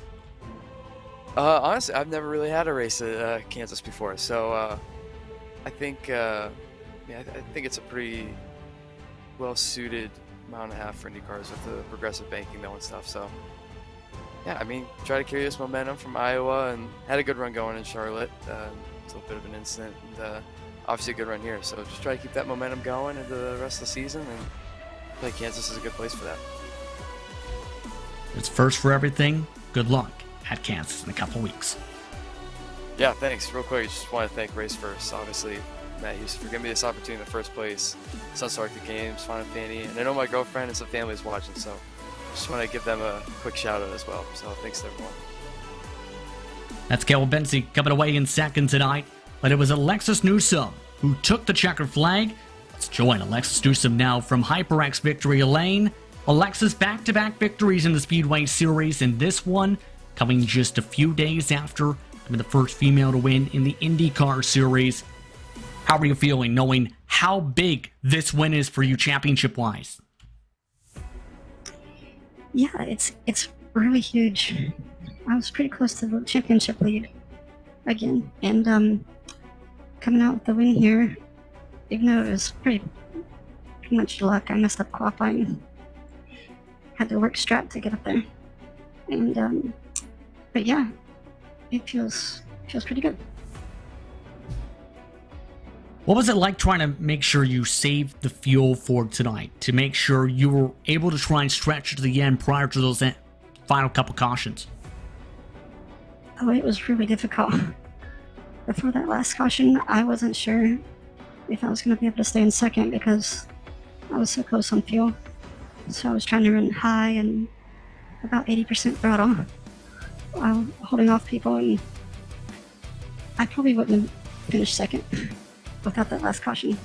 Honestly, I've never really had a race at Kansas before, so I think I think it's a pretty well-suited mile and a half for IndyCars with the progressive banking though and stuff. So yeah, I mean, try to carry this momentum from Iowa, and had a good run going in Charlotte. It's a little bit of an incident, and obviously a good run here. So just try to keep that momentum going into the rest of the season, and I think Kansas is a good place for that. It's first for everything. Good luck at Kansas in a couple weeks. Yeah, thanks. Real quick, I just want to thank Race First, obviously, Matt Houston, for giving me this opportunity in the first place. Sunset Arctic Games, Fawn and Fanny, and I know my girlfriend and some family is watching, so just want to give them a quick shout out as well. So thanks to everyone. That's Caleb Benzie coming away in second tonight, but it was Alexis Newsom who took the checkered flag. Let's join Alexis Newsom now from HyperX Victory Lane. Alexis, back-to-back victories in the Speedway Series, and this one coming just a few days after becoming the first female to win in the IndyCar Series. How are you feeling knowing how big this win is for you championship-wise? Yeah, it's really huge. I was pretty close to the championship lead again, and coming out with the win here, even though it was pretty much luck, I messed up qualifying. Had to work strap to get up there, and but yeah, it feels pretty good. What was it like trying to make sure you saved the fuel for tonight, to make sure you were able to try and stretch to the end prior to those final couple cautions? Oh, it was really difficult. Before that last caution, I wasn't sure if I was going to be able to stay in second because I was so close on fuel. So I was trying to run high and about 80% throttle while holding off people, and I probably wouldn't have finished second without that last caution.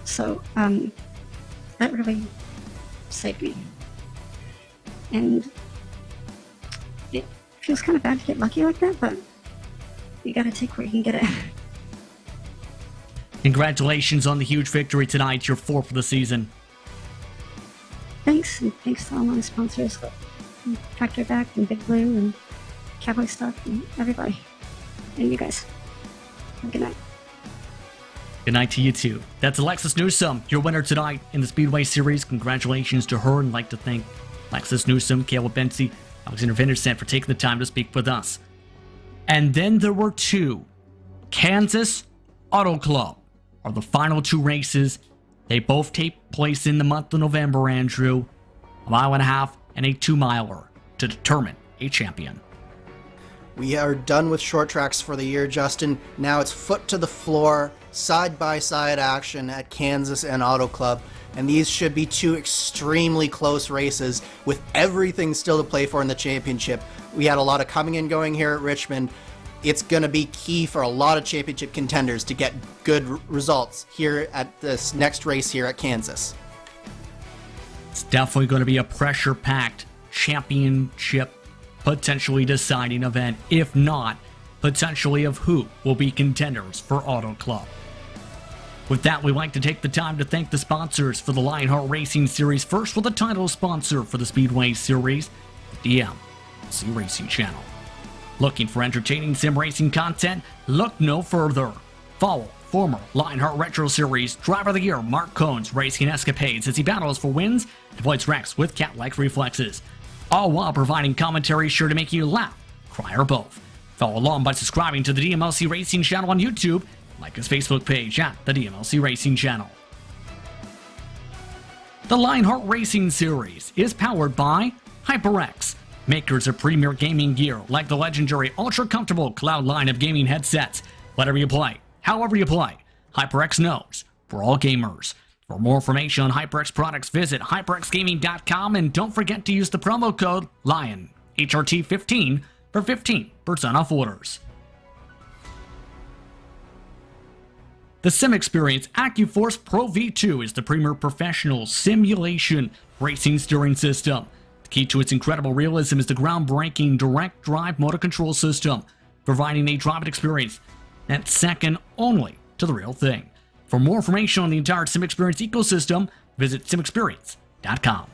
So that really saved me. And it feels kind of bad to get lucky like that, but you gotta take where you can get it. Congratulations on the huge victory tonight, your fourth of the season. Thanks, and thanks to all my sponsors, Factor Back and Big Blue and Cowboy Stuff and everybody. And you guys. Have a good night. Good night to you too. That's Alexis Newsom, your winner tonight in the Speedway Series. Congratulations to her, and I'd like to thank Alexis Newsom, Caleb Benzie, Alexander Vinderson for taking the time to speak with us. And then there were two. Kansas Auto Club are the final two races. They both take place in the month of November, Andrew. A 1.5 mile and a 2 miler to determine a champion. We are done with short tracks for the year, Justin. Now it's foot to the floor, side-by-side action at Kansas and Auto Club. And these should be two extremely close races with everything still to play for in the championship. We had a lot of coming and going here at Richmond. It's going to be key for a lot of championship contenders to get good results here at this next race here at Kansas. It's definitely going to be a pressure-packed championship, potentially deciding event, if not, potentially of who will be contenders for Auto Club. With that, we'd like to take the time to thank the sponsors for the Lionheart Racing Series. First, with the title sponsor for the Speedway Series, the DMLC Racing Channel. Looking for entertaining sim racing content? Look no further. Follow former Lionheart Retro Series Driver of the Year Mark Cohn's racing escapades as he battles for wins and avoids wrecks with cat-like reflexes, all while providing commentary sure to make you laugh, cry, or both. Follow along by subscribing to the DMLC Racing Channel on YouTube, like his Facebook page at the DMLC Racing Channel. The Lionheart Racing Series is powered by HyperX, makers of premier gaming gear like the legendary ultra-comfortable Cloud line of gaming headsets. Whatever you play, however you play, HyperX knows for all gamers. For more information on HyperX products, visit hyperxgaming.com, and don't forget to use the promo code LION, HRT15, for 15% off orders. The Sim Experience AccuForce Pro V2 is the premier professional simulation racing steering system. The key to its incredible realism is the groundbreaking direct drive motor control system, providing a driving experience that's second only to the real thing. For more information on the entire Sim Experience ecosystem, visit simexperience.com.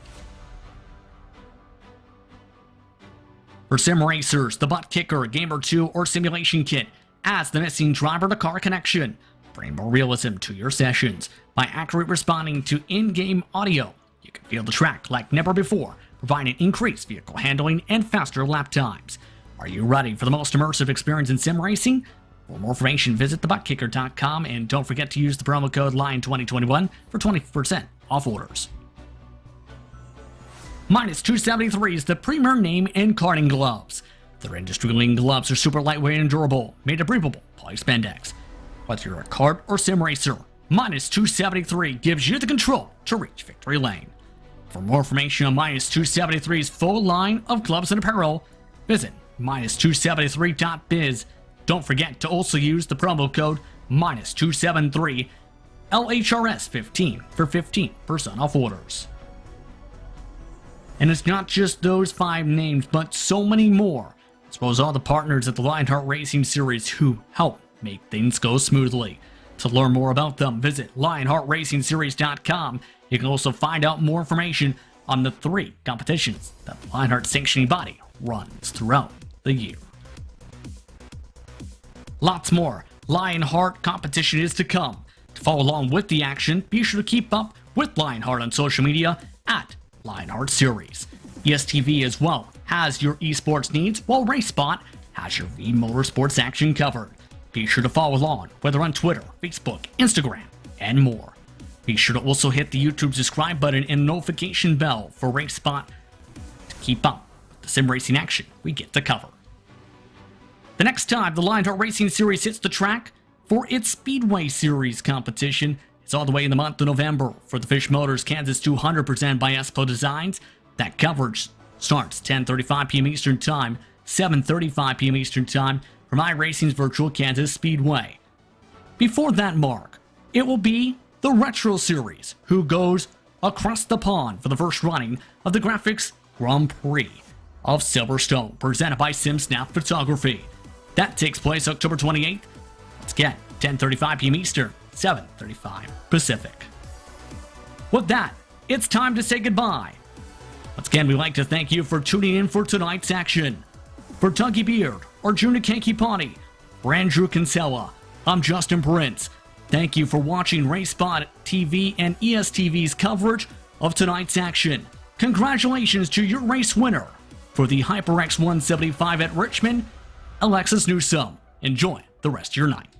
For sim racers, the Butt Kicker Gamer 2 or Simulation Kit adds the missing driver-to-car connection. Bring more realism to your sessions by accurately responding to in-game audio. You can feel the track like never before, providing increased vehicle handling and faster lap times. Are you ready for the most immersive experience in sim racing? For more information, visit thebuttkicker.com, and don't forget to use the promo code LION2021 for 20% off orders. Minus 273 is the premier name in karting gloves. Their industry-leading gloves are super lightweight and durable, made of breathable polyspandex. Whether you're a kart or sim racer, Minus 273 gives you the control to reach victory lane. For more information on Minus 273's full line of gloves and apparel, visit minus273.biz. Don't forget to also use the promo code Minus 273 LHRS15 for 15% off orders. And it's not just those 5 names, but so many more, as well as all the partners at the Lionheart Racing Series who help make things go smoothly. To learn more about them, visit LionheartRacingSeries.com. You can also find out more information on the 3 competitions that the Lionheart sanctioning body runs throughout the year. Lots more Lionheart competition is to come. To follow along with the action, be sure to keep up with Lionheart on social media at Lionheart Series. ESTV as well has your esports needs, while RaceSpot has your V Motorsports action covered. Be sure to follow along, whether on Twitter, Facebook, Instagram, and more. Be sure to also hit the YouTube subscribe button and notification bell for RaceSpot to keep up with the sim racing action we get to cover. The next time the Lionheart Racing Series hits the track for its Speedway Series competition, it's all the way in the month of November for the Fish Motors Kansas 200 presented by Espo Designs. That coverage starts 10:35 p.m. Eastern Time, 7:35 p.m. Eastern Time from iRacing's virtual Kansas Speedway. Before that mark, it will be the Retro Series, who goes across the pond for the first running of the Graphics Grand Prix of Silverstone, presented by SimSnap Photography. That takes place October 28th. Once again, 10:35 p.m. Eastern, 7:35 Pacific. With that, it's time to say goodbye. Once again, we'd like to thank you for tuning in for tonight's action. For Tuggy Beard, Arjuna Kankipani, for Andrew Kinsella, I'm Justin Prince. Thank you for watching RaceSpotTV and ESTV's coverage of tonight's action. Congratulations to your race winner for the HyperX 175 at Richmond, Alexis Newsome. Enjoy the rest of your night.